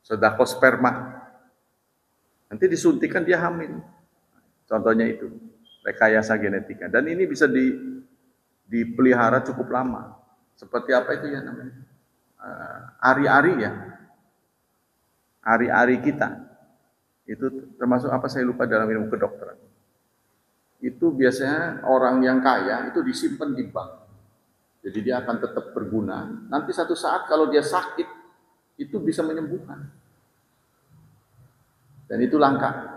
Sedekah sperma. Nanti disuntikan dia hamil. Contohnya itu rekayasa genetika. Dan ini bisa dipelihara cukup lama. Seperti apa itu ya namanya? Ari-ari ya. Ari-ari kita. Itu termasuk apa saya lupa dalam ilmu kedokteran. Itu biasanya orang yang kaya itu disimpan di bank. Jadi dia akan tetap berguna. Nanti satu saat kalau dia sakit itu bisa menyembuhkan. Dan itu langka.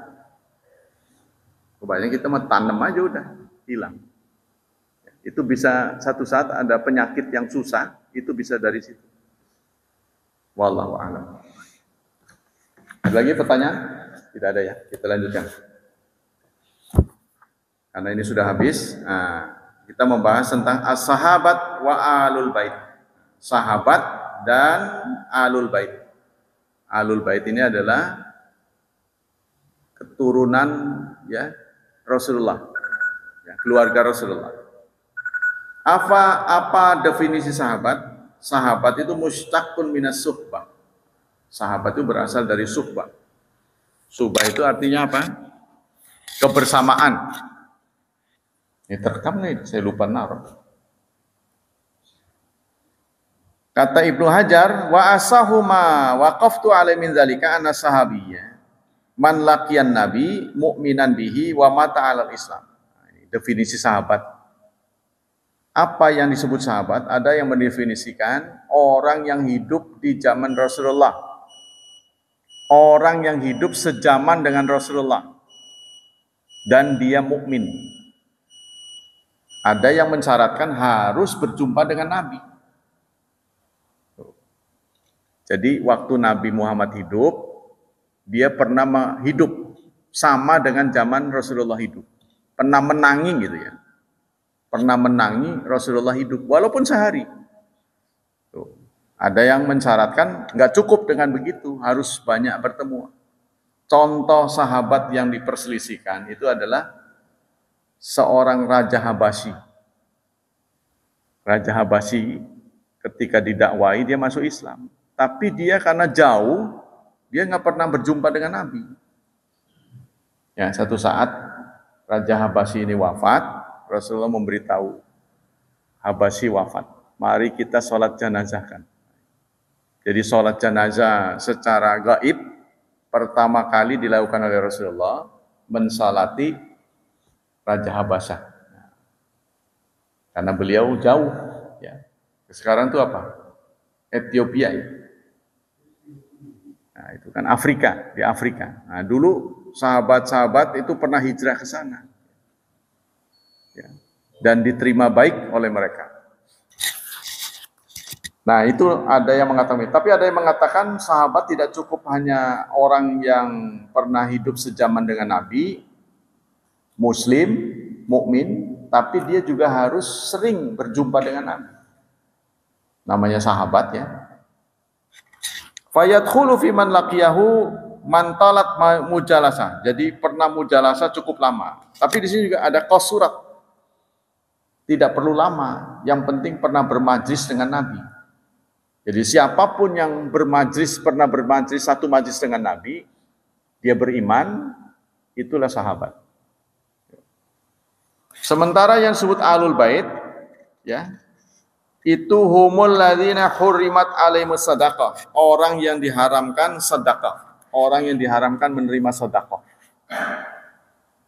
Kebanyakan kita mau tanam aja udah hilang. Itu bisa satu saat ada penyakit yang susah, itu bisa dari situ. Wallahu a'lam. Ada lagi pertanyaan? Tidak ada ya. Kita lanjutkan. Karena ini sudah habis. Kita membahas tentang as-sahabat wa alul bait. Sahabat dan alul bait. Alul bait ini adalah keturunan ya Rasulullah. Ya, keluarga Rasulullah. Apa definisi sahabat? Sahabat itu mustaqun minas suhbah. Sahabat itu berasal dari suhbah. Suhbah itu artinya apa? Kebersamaan. Ini terekam nih, saya lupa naruh. Kata Ibnu Hajar, wa asahuma waqaftu alaihi min zalika anna sahabiyya man laqiyan nabi mu'minan bihi wa mata 'alal Islam. Ini definisi sahabat. Apa yang disebut sahabat? Ada yang mendefinisikan orang yang hidup di zaman Rasulullah. Orang yang hidup sejaman dengan Rasulullah. Dan dia mukmin. Ada yang mensyaratkan harus berjumpa dengan Nabi. Jadi waktu Nabi Muhammad hidup, dia pernah hidup sama dengan zaman Rasulullah hidup. Pernah menangi gitu ya. Pernah menangi Rasulullah hidup, walaupun sehari. Tuh. Ada yang mensyaratkan nggak cukup dengan begitu, harus banyak bertemu. Contoh sahabat yang diperselisihkan itu adalah seorang Raja Habasyi. Raja Habasyi ketika didakwai dia masuk Islam. Tapi dia karena jauh, dia nggak pernah berjumpa dengan Nabi. Ya, satu saat Raja Habasyi ini wafat, Rasulullah memberitahu, Habasyi wafat, mari kita sholat jenazahkan. Jadi sholat jenazah secara gaib, pertama kali dilakukan oleh Rasulullah, mensalati Raja Habasyah. Karena beliau jauh. Ya. Sekarang itu apa? Ethiopia ya. Nah, itu kan Afrika, di Afrika. Nah, dulu sahabat-sahabat itu pernah hijrah ke sana. Ya. Dan diterima baik oleh mereka. Nah, itu ada yang mengatakan, tapi ada yang mengatakan sahabat tidak cukup hanya orang yang pernah hidup sejaman dengan Nabi, Muslim, mukmin, tapi dia juga harus sering berjumpa dengan Nabi. Namanya sahabat ya. Fayadkhulu fi man laqiyahu man talat mujalasah. Jadi pernah mujalasah cukup lama. Tapi di sini juga ada qasurat. Tidak perlu lama, yang penting pernah bermajlis dengan Nabi. Jadi siapapun yang pernah bermajlis satu majlis dengan Nabi, dia beriman, itulah sahabat. Sementara yang disebut alul bait, ya, itu humul ladzina hurrimat alaihimus sadaqah, orang yang diharamkan sedekah, orang yang diharamkan menerima sedekah.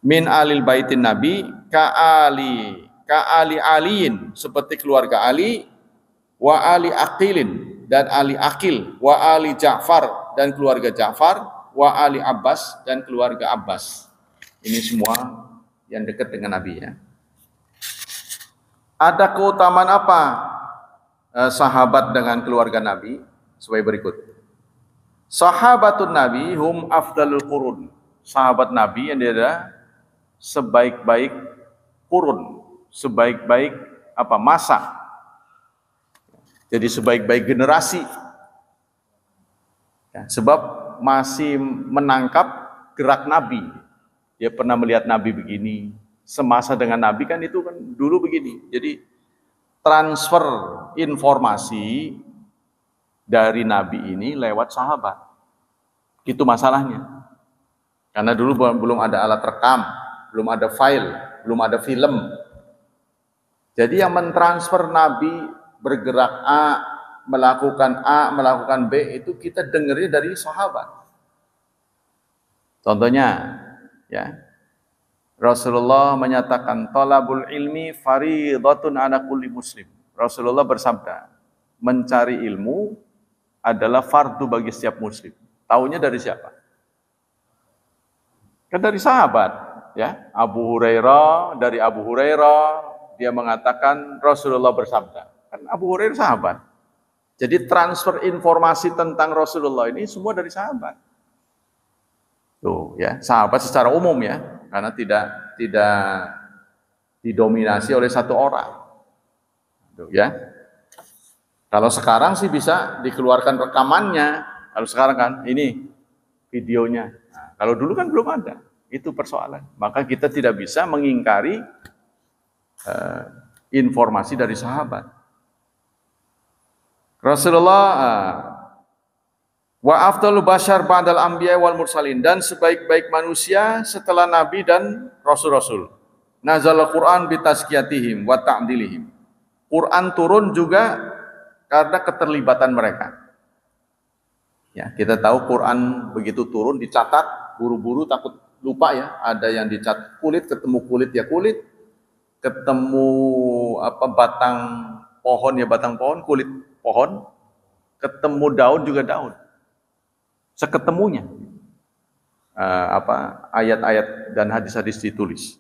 Min alil baitin nabi ka ali aliin, seperti keluarga Ali, wa ali aqilin dan ali aqil, wa ali Ja'far dan keluarga Ja'far, wa ali Abbas, dan keluarga Abbas. Ini semua yang dekat dengan Nabi ya. Ada keutamaan apa sahabat dengan keluarga Nabi? Sebagai berikut. Sahabatun Nabi hum afdalul qurun. Sahabat Nabi yang ada sebaik-baik kurun, sebaik-baik masa. Jadi sebaik-baik generasi. Ya, sebab masih menangkap gerak Nabi. Dia pernah melihat Nabi begini, semasa dengan Nabi kan itu kan dulu begini. Jadi transfer informasi dari Nabi ini lewat sahabat. Itu masalahnya. Karena dulu belum ada alat rekam, belum ada file, belum ada film. Jadi yang mentransfer Nabi bergerak A, melakukan B, itu kita dengarnya dari sahabat. Contohnya, ya, Rasulullah menyatakan, talabul ilmi faridatun ala kulli muslim. Rasulullah bersabda, mencari ilmu adalah fardu bagi setiap muslim. Taunya dari siapa? Kan dari sahabat, ya. Dari Abu Hurairah dia mengatakan Rasulullah bersabda. Kan Abu Hurairah sahabat. Jadi transfer informasi tentang Rasulullah ini semua dari sahabat. Tuh, ya, sahabat secara umum ya, karena tidak didominasi oleh satu orang. Tuh, ya. Kalau sekarang sih bisa dikeluarkan rekamannya. Kalau sekarang kan ini videonya. Nah, kalau dulu kan belum ada. Itu persoalan. Maka kita tidak bisa mengingkari informasi dari sahabat. Rasulullah wa afdalul bashar ba'dal anbiya wal mursalin, dan sebaik-baik manusia setelah nabi dan rasul-rasul. Nazal Quran bi tazkiyatihim wa ta'dilihim. Quran turun juga karena keterlibatan mereka. Ya, kita tahu Quran begitu turun dicatat, buru-buru takut lupa ya. Ada yang dicatat kulit, ketemu kulit ya kulit, ketemu batang pohon ya batang pohon, kulit pohon, ketemu daun juga daun. Seketemunya ayat-ayat dan hadis-hadis ditulis.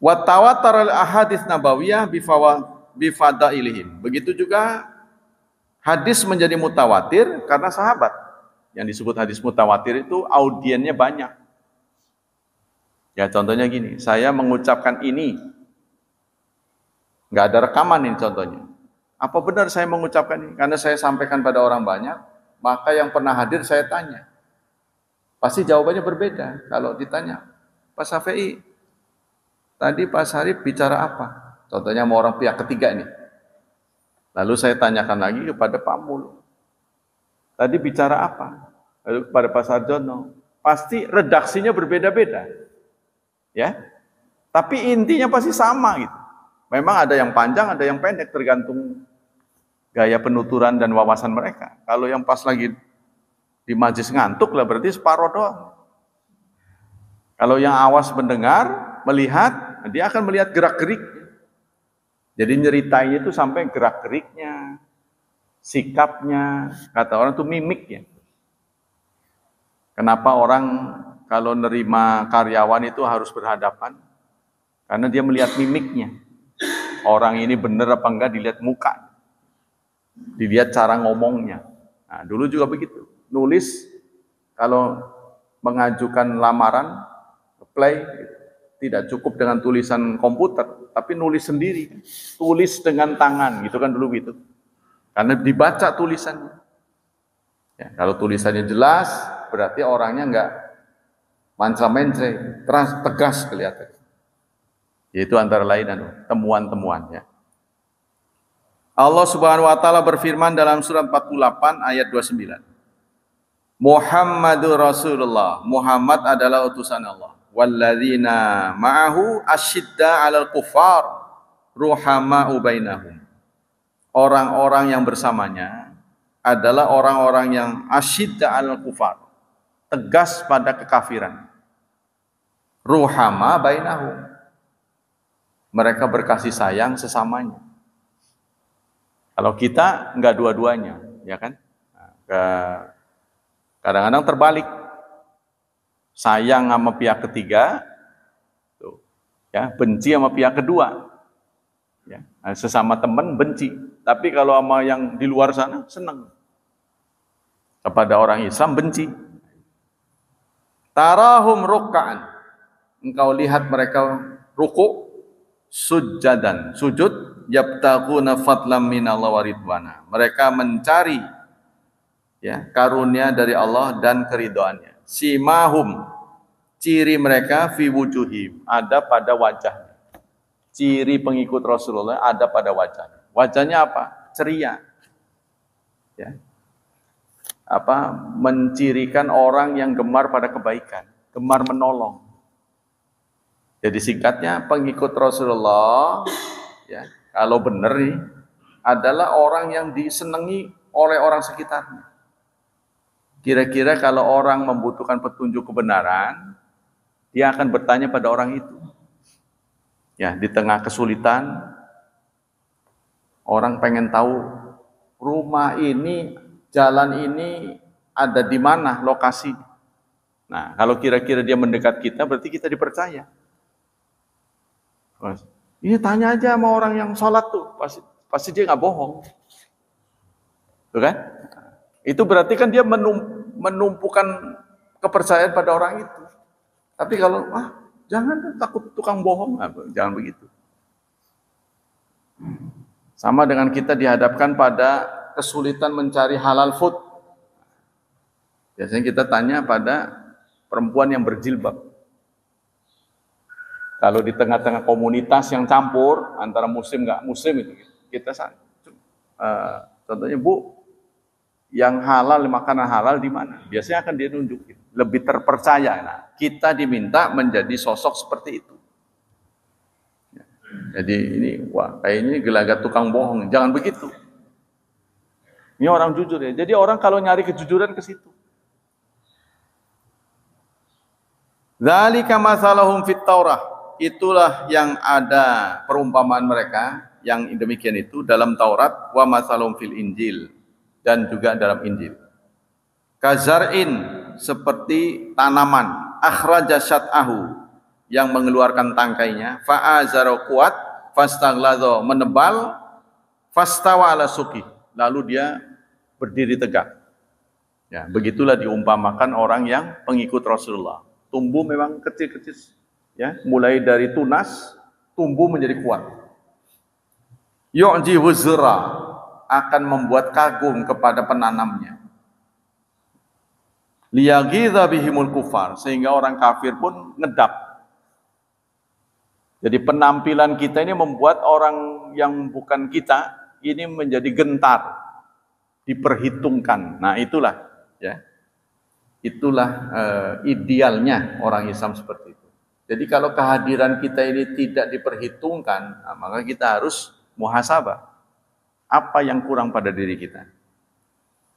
Wa tawatar al-ahadits nabawiyah bifadailihim. Begitu juga hadis menjadi mutawatir karena sahabat. Yang disebut hadis mutawatir itu audiennya banyak. Ya contohnya gini, saya mengucapkan ini, nggak ada rekaman ini contohnya. Apa benar saya mengucapkan ini? Karena saya sampaikan pada orang banyak, maka yang pernah hadir saya tanya. Pasti jawabannya berbeda. Kalau ditanya, Pak Syafi'i, tadi Pak Syarif bicara apa? Contohnya sama orang pihak ketiga ini. Lalu saya tanyakan lagi kepada Pak Mul. Tadi bicara apa? Lalu kepada Pak Sarjono. Pasti redaksinya berbeda-beda. Ya. Tapi intinya pasti sama gitu. Memang ada yang panjang, ada yang pendek, tergantung gaya penuturan dan wawasan mereka. Kalau yang pas lagi di majlis ngantuk lah berarti separuh doang. Kalau yang awas mendengar, melihat, dia akan melihat gerak-gerik. Jadi nyeritainnya itu sampai gerak-geriknya, sikapnya, kata orang itu mimiknya. Kenapa orang kalau nerima karyawan itu harus berhadapan? Karena dia melihat mimiknya. Orang ini benar apa enggak dilihat muka. Dilihat cara ngomongnya. Nah, dulu juga begitu. Nulis, kalau mengajukan lamaran, apply, tidak cukup dengan tulisan komputer, tapi nulis sendiri. Tulis dengan tangan, gitu kan dulu gitu. Karena dibaca tulisannya. Ya, kalau tulisannya jelas, berarti orangnya enggak manca-mence, tegas kelihatan. Yaitu antara lain temuan-temuan ya. Allah Subhanahu wa taala berfirman dalam surat 48 ayat 29. Muhammadur Rasulullah, Muhammad adalah utusan Allah. Walladzina ma'ahu asyidda 'alal kuffar ruhama'u bainahum. Orang-orang yang bersamanya adalah orang-orang yang asyidda 'alal kuffar, tegas pada kekafiran. Ruhama bainahum. Mereka berkasih sayang sesamanya. Kalau kita enggak dua-duanya, ya kan? Kadang-kadang terbalik. Sayang sama pihak ketiga, tuh, ya, benci sama pihak kedua. Ya, sesama teman benci, tapi kalau sama yang di luar sana senang. Kepada orang Islam benci. Tarahum ruk'an. Engkau lihat mereka ruku, sujadan, sujud, yabtaguna fadlam minallah wa ridwana. Mereka mencari ya karunia dari Allah dan keridhaannya. Simahum, ciri mereka fi wujuhim, ada pada wajahnya. Ciri pengikut Rasulullah ada pada wajahnya. Wajahnya apa? Ceria. Ya. Apa? Mencirikan orang yang gemar pada kebaikan, gemar menolong. Jadi singkatnya pengikut Rasulullah ya, kalau benar nih adalah orang yang disenangi oleh orang sekitarnya. Kira-kira kalau orang membutuhkan petunjuk kebenaran, dia akan bertanya pada orang itu. Ya, di tengah kesulitan, orang pengen tahu rumah ini, jalan ini ada di mana lokasi. Nah, kalau kira-kira dia mendekat kita, berarti kita dipercaya. Ini tanya aja sama orang yang sholat tuh, pasti dia nggak bohong. Tuh kan? Itu berarti kan dia menumpukan kepercayaan pada orang itu. Tapi kalau jangan takut tukang bohong, jangan begitu. Sama dengan kita dihadapkan pada kesulitan mencari halal food. Biasanya kita tanya pada perempuan yang berjilbab. Kalau di tengah-tengah komunitas yang campur antara muslim nggak muslim itu kita contohnya Bu, yang halal, makanan halal di mana? Biasanya akan dia nunjukin, lebih terpercaya. Nah, kita diminta menjadi sosok seperti itu. Jadi ini, kayaknya gelagat tukang bohong. Jangan begitu. Ini orang jujur ya. Jadi orang kalau nyari kejujuran ke situ. Dzalika masalahum fit Taurah. Itulah yang ada perumpamaan mereka yang demikian itu dalam Taurat, wa masalahum fil Injil, dan juga dalam Injil. Kazar'in, seperti tanaman, akhraja syat'ahu, yang mengeluarkan tangkainya, fa'azara kuat, fastaghlaza, menebal, fastawa ala suqi, lalu dia berdiri tegak. Ya, begitulah diumpamakan orang yang pengikut Rasulullah. Tumbuh memang kecil-kecil, ya, mulai dari tunas, tumbuh menjadi kuat. Yu'ji wuzra, akan membuat kagum kepada penanamnya. Liyaghidha bihimul kufar, sehingga orang kafir pun ngedap. Jadi penampilan kita ini membuat orang yang bukan kita ini menjadi gentar, diperhitungkan. Nah, itulah ya. Itulah idealnya orang Islam seperti itu. Jadi kalau kehadiran kita ini tidak diperhitungkan, maka kita harus muhasabah. Apa yang kurang pada diri kita?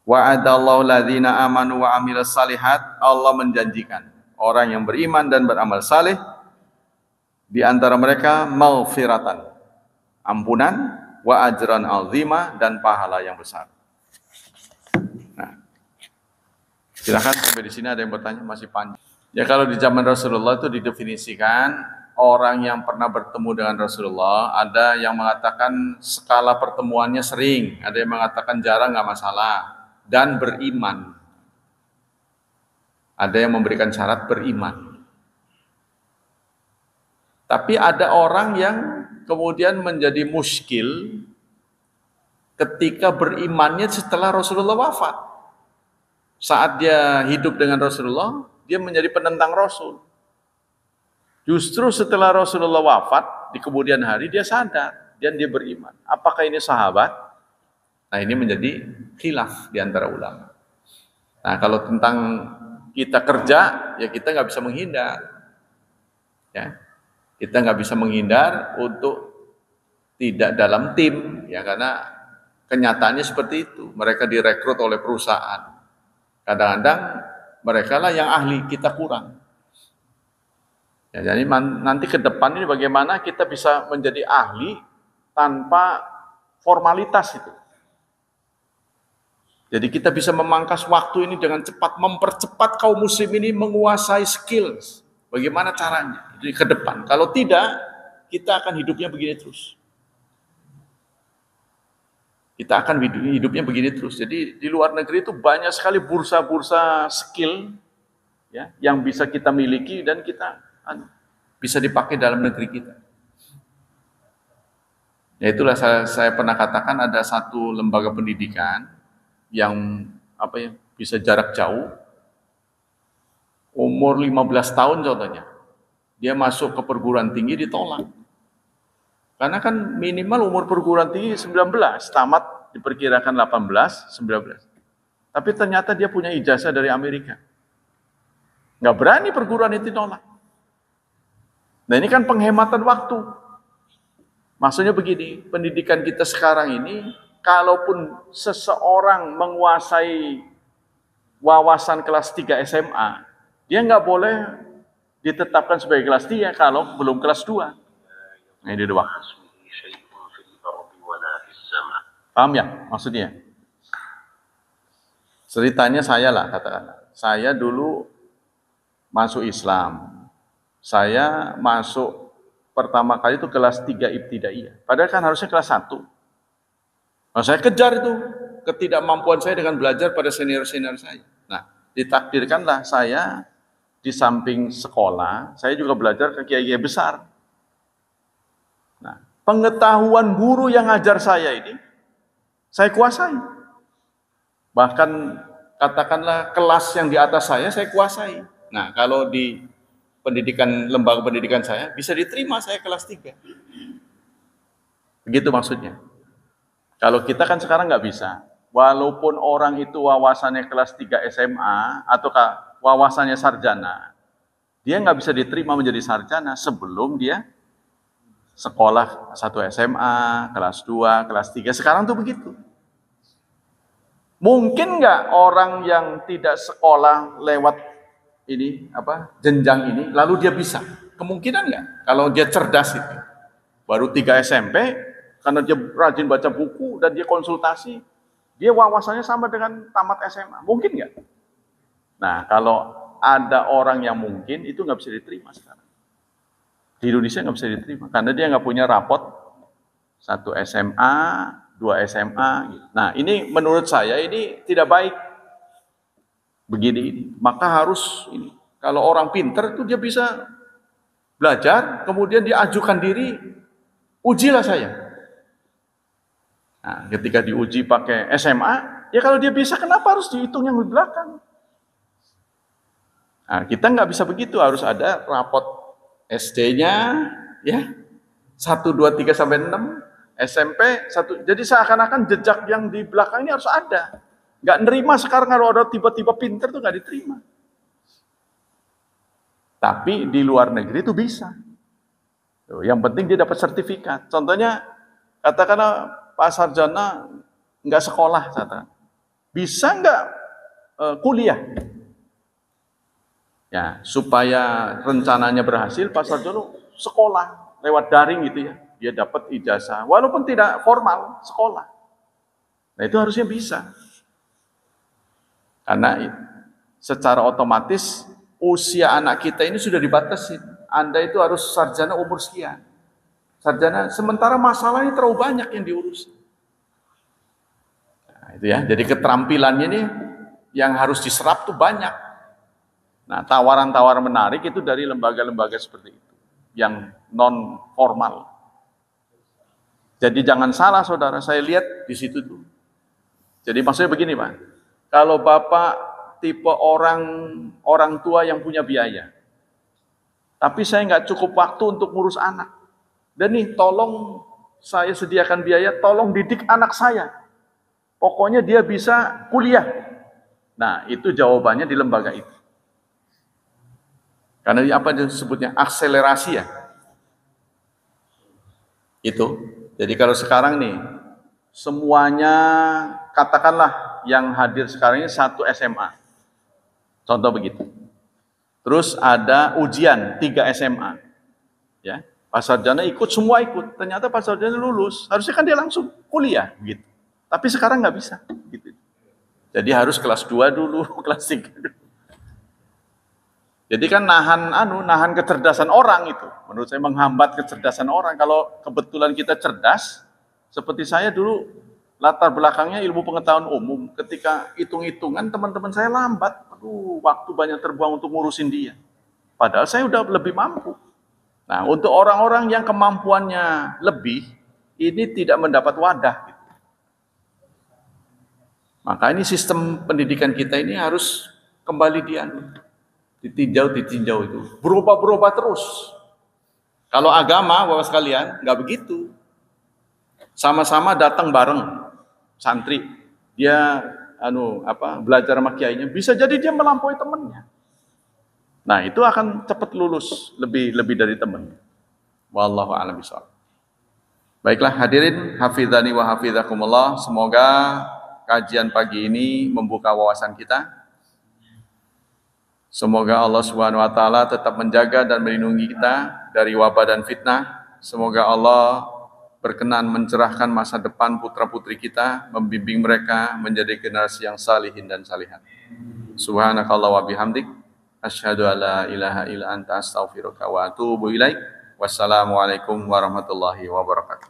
Wa'adallahu ladzina amanu wa amilus salihat. Allah menjanjikan orang yang beriman dan beramal saleh, di antara mereka maghfiratan, ampunan, wa ajran azima, dan pahala yang besar. Nah, silakan sampai di sini ada yang bertanya, masih panjang. Ya, kalau di zaman Rasulullah itu didefinisikan orang yang pernah bertemu dengan Rasulullah, ada yang mengatakan skala pertemuannya sering, ada yang mengatakan jarang, nggak masalah, dan beriman. Ada yang memberikan syarat beriman. Tapi ada orang yang kemudian menjadi muskil ketika berimannya setelah Rasulullah wafat. Saat dia hidup dengan Rasulullah, dia menjadi penentang Rasul. Justru setelah Rasulullah wafat, di kemudian hari dia sadar dan dia beriman. Apakah ini sahabat? Nah, ini menjadi khilaf di antara ulama. Nah, kalau tentang kita kerja, ya kita nggak bisa menghindar. Ya, kita nggak bisa menghindar untuk tidak dalam tim, ya, karena kenyataannya seperti itu. Mereka direkrut oleh perusahaan. Kadang-kadang mereka lah yang ahli, kita kurang. Ya, jadi nanti ke depan ini bagaimana kita bisa menjadi ahli tanpa formalitas itu. Jadi kita bisa memangkas waktu ini dengan cepat, mempercepat kaum muslim ini menguasai skills. Bagaimana caranya ke depan. Kalau tidak, kita akan hidupnya begini terus. Kita akan hidupnya begini terus. Jadi di luar negeri itu banyak sekali bursa-bursa skill ya, yang bisa kita miliki dan kita bisa dipakai dalam negeri kita. Ya itulah saya pernah katakan ada satu lembaga pendidikan yang bisa jarak jauh, umur 15 tahun contohnya, dia masuk ke perguruan tinggi ditolak. Karena kan minimal umur perguruan tinggi 19, tamat diperkirakan 18, 19. Tapi ternyata dia punya ijazah dari Amerika. Nggak berani perguruan itu ditolak. Nah ini kan penghematan waktu. Maksudnya begini, pendidikan kita sekarang ini, kalaupun seseorang menguasai wawasan kelas 3 SMA, dia nggak boleh ditetapkan sebagai kelas 3 kalau belum kelas 2. Nah, ini dua. Paham ya maksudnya? Ceritanya saya lah katakanlah. Saya dulu masuk Islam. Saya masuk pertama kali itu kelas 3 ibtidaiyah. Padahal kan harusnya kelas 1. Nah, saya kejar itu ketidakmampuan saya dengan belajar pada senior-senior saya. Nah, ditakdirkanlah saya di samping sekolah, saya juga belajar ke kiai-kiai besar. Nah, pengetahuan guru yang ngajar saya ini, saya kuasai. Bahkan katakanlah kelas yang di atas saya kuasai. Nah, kalau di lembaga pendidikan saya, bisa diterima saya kelas 3. Begitu maksudnya. Kalau kita kan sekarang nggak bisa. Walaupun orang itu wawasannya kelas 3 SMA, atau wawasannya sarjana, dia nggak bisa diterima menjadi sarjana sebelum dia sekolah 1 SMA, kelas 2, kelas 3. Sekarang tuh begitu. Mungkin nggak orang yang tidak sekolah lewat jenjang ini, lalu dia bisa? Kemungkinan nggak? Kalau dia cerdas itu, baru 3 SMP, karena dia rajin baca buku dan dia konsultasi, dia wawasannya sama dengan tamat SMA. Mungkin nggak? Nah, kalau ada orang yang mungkin, itu nggak bisa diterima sekarang. Di Indonesia nggak bisa diterima, karena dia nggak punya rapot 1 SMA, 2 SMA. Gitu. Nah, ini menurut saya ini tidak baik. Begini ini, maka harus ini. Kalau orang pinter itu dia bisa belajar, kemudian dia ajukan diri, ujilah saya. Nah, ketika diuji pakai SMA, ya kalau dia bisa, kenapa harus dihitung yang di belakang? Nah, kita nggak bisa begitu, harus ada rapot SD-nya, ya 1, 2, 3 sampai 6, SMP 1. Jadi seakan-akan jejak yang di belakang ini harus ada. Nggak nerima sekarang kalau ada tiba-tiba pinter tuh nggak diterima. Tapi di luar negeri itu bisa. Tuh, yang penting dia dapat sertifikat. Contohnya, katakanlah Pak Sarjana nggak sekolah, bisa nggak kuliah? Ya, supaya rencananya berhasil, Pak Sarjana sekolah lewat daring gitu ya. Dia dapat ijazah, walaupun tidak formal, sekolah. Nah itu harusnya bisa. Karena secara otomatis usia anak kita ini sudah dibatasi. Anda itu harus sarjana umur sekian. Sarjana, sementara masalahnya terlalu banyak yang diurus. Nah, itu ya. Jadi keterampilannya ini yang harus diserap tuh banyak. Nah, tawaran-tawaran menarik itu dari lembaga-lembaga seperti itu, yang non formal. Jadi jangan salah saudara, saya lihat di situ tuh. Jadi maksudnya begini Pak. Kalau Bapak tipe orang tua yang punya biaya, tapi saya nggak cukup waktu untuk ngurus anak, dan nih tolong saya sediakan biaya, tolong didik anak saya, pokoknya dia bisa kuliah. Nah itu jawabannya di lembaga itu. Karena apa disebutnya akselerasi ya. Itu. Jadi kalau sekarang nih semuanya katakanlah yang hadir sekarang ini 1 SMA. Contoh begitu. Terus ada ujian 3 SMA. Ya, Pak Sarjana ikut, semua ikut. Ternyata Pak Sarjana lulus. Harusnya kan dia langsung kuliah gitu. Tapi sekarang nggak bisa gitu. Jadi harus kelas 2 dulu, kelas 3 dulu. Jadi kan nahan kecerdasan orang itu. Menurut saya menghambat kecerdasan orang. Kalau kebetulan kita cerdas, seperti saya dulu latar belakangnya ilmu pengetahuan umum. Ketika hitung-hitungan teman-teman saya lambat. Aduh, waktu banyak terbuang untuk ngurusin dia. Padahal saya udah lebih mampu. Nah, untuk orang-orang yang kemampuannya lebih, ini tidak mendapat wadah. Maka ini sistem pendidikan kita ini harus kembali ditinjau itu. Berubah-berubah terus. Kalau agama, Bapak sekalian, nggak begitu. Sama-sama datang bareng santri. Dia belajar sama kiainya, bisa jadi dia melampaui temannya. Nah, itu akan cepat lulus lebih dari teman. Wallahu a'lam bishawab. Baiklah hadirin, hafizani wa hafizakumullah. Semoga kajian pagi ini membuka wawasan kita. Semoga Allah Subhanahu wa taala tetap menjaga dan melindungi kita dari wabah dan fitnah. Semoga Allah berkenan mencerahkan masa depan putra-putri kita, membimbing mereka menjadi generasi yang salihin dan salihat. Subhanakallah wa bihamdik, asyhadu an la ilaha illa anta astaghfiruka wa atubu ilaik. Wassalamualaikum warahmatullahi wabarakatuh.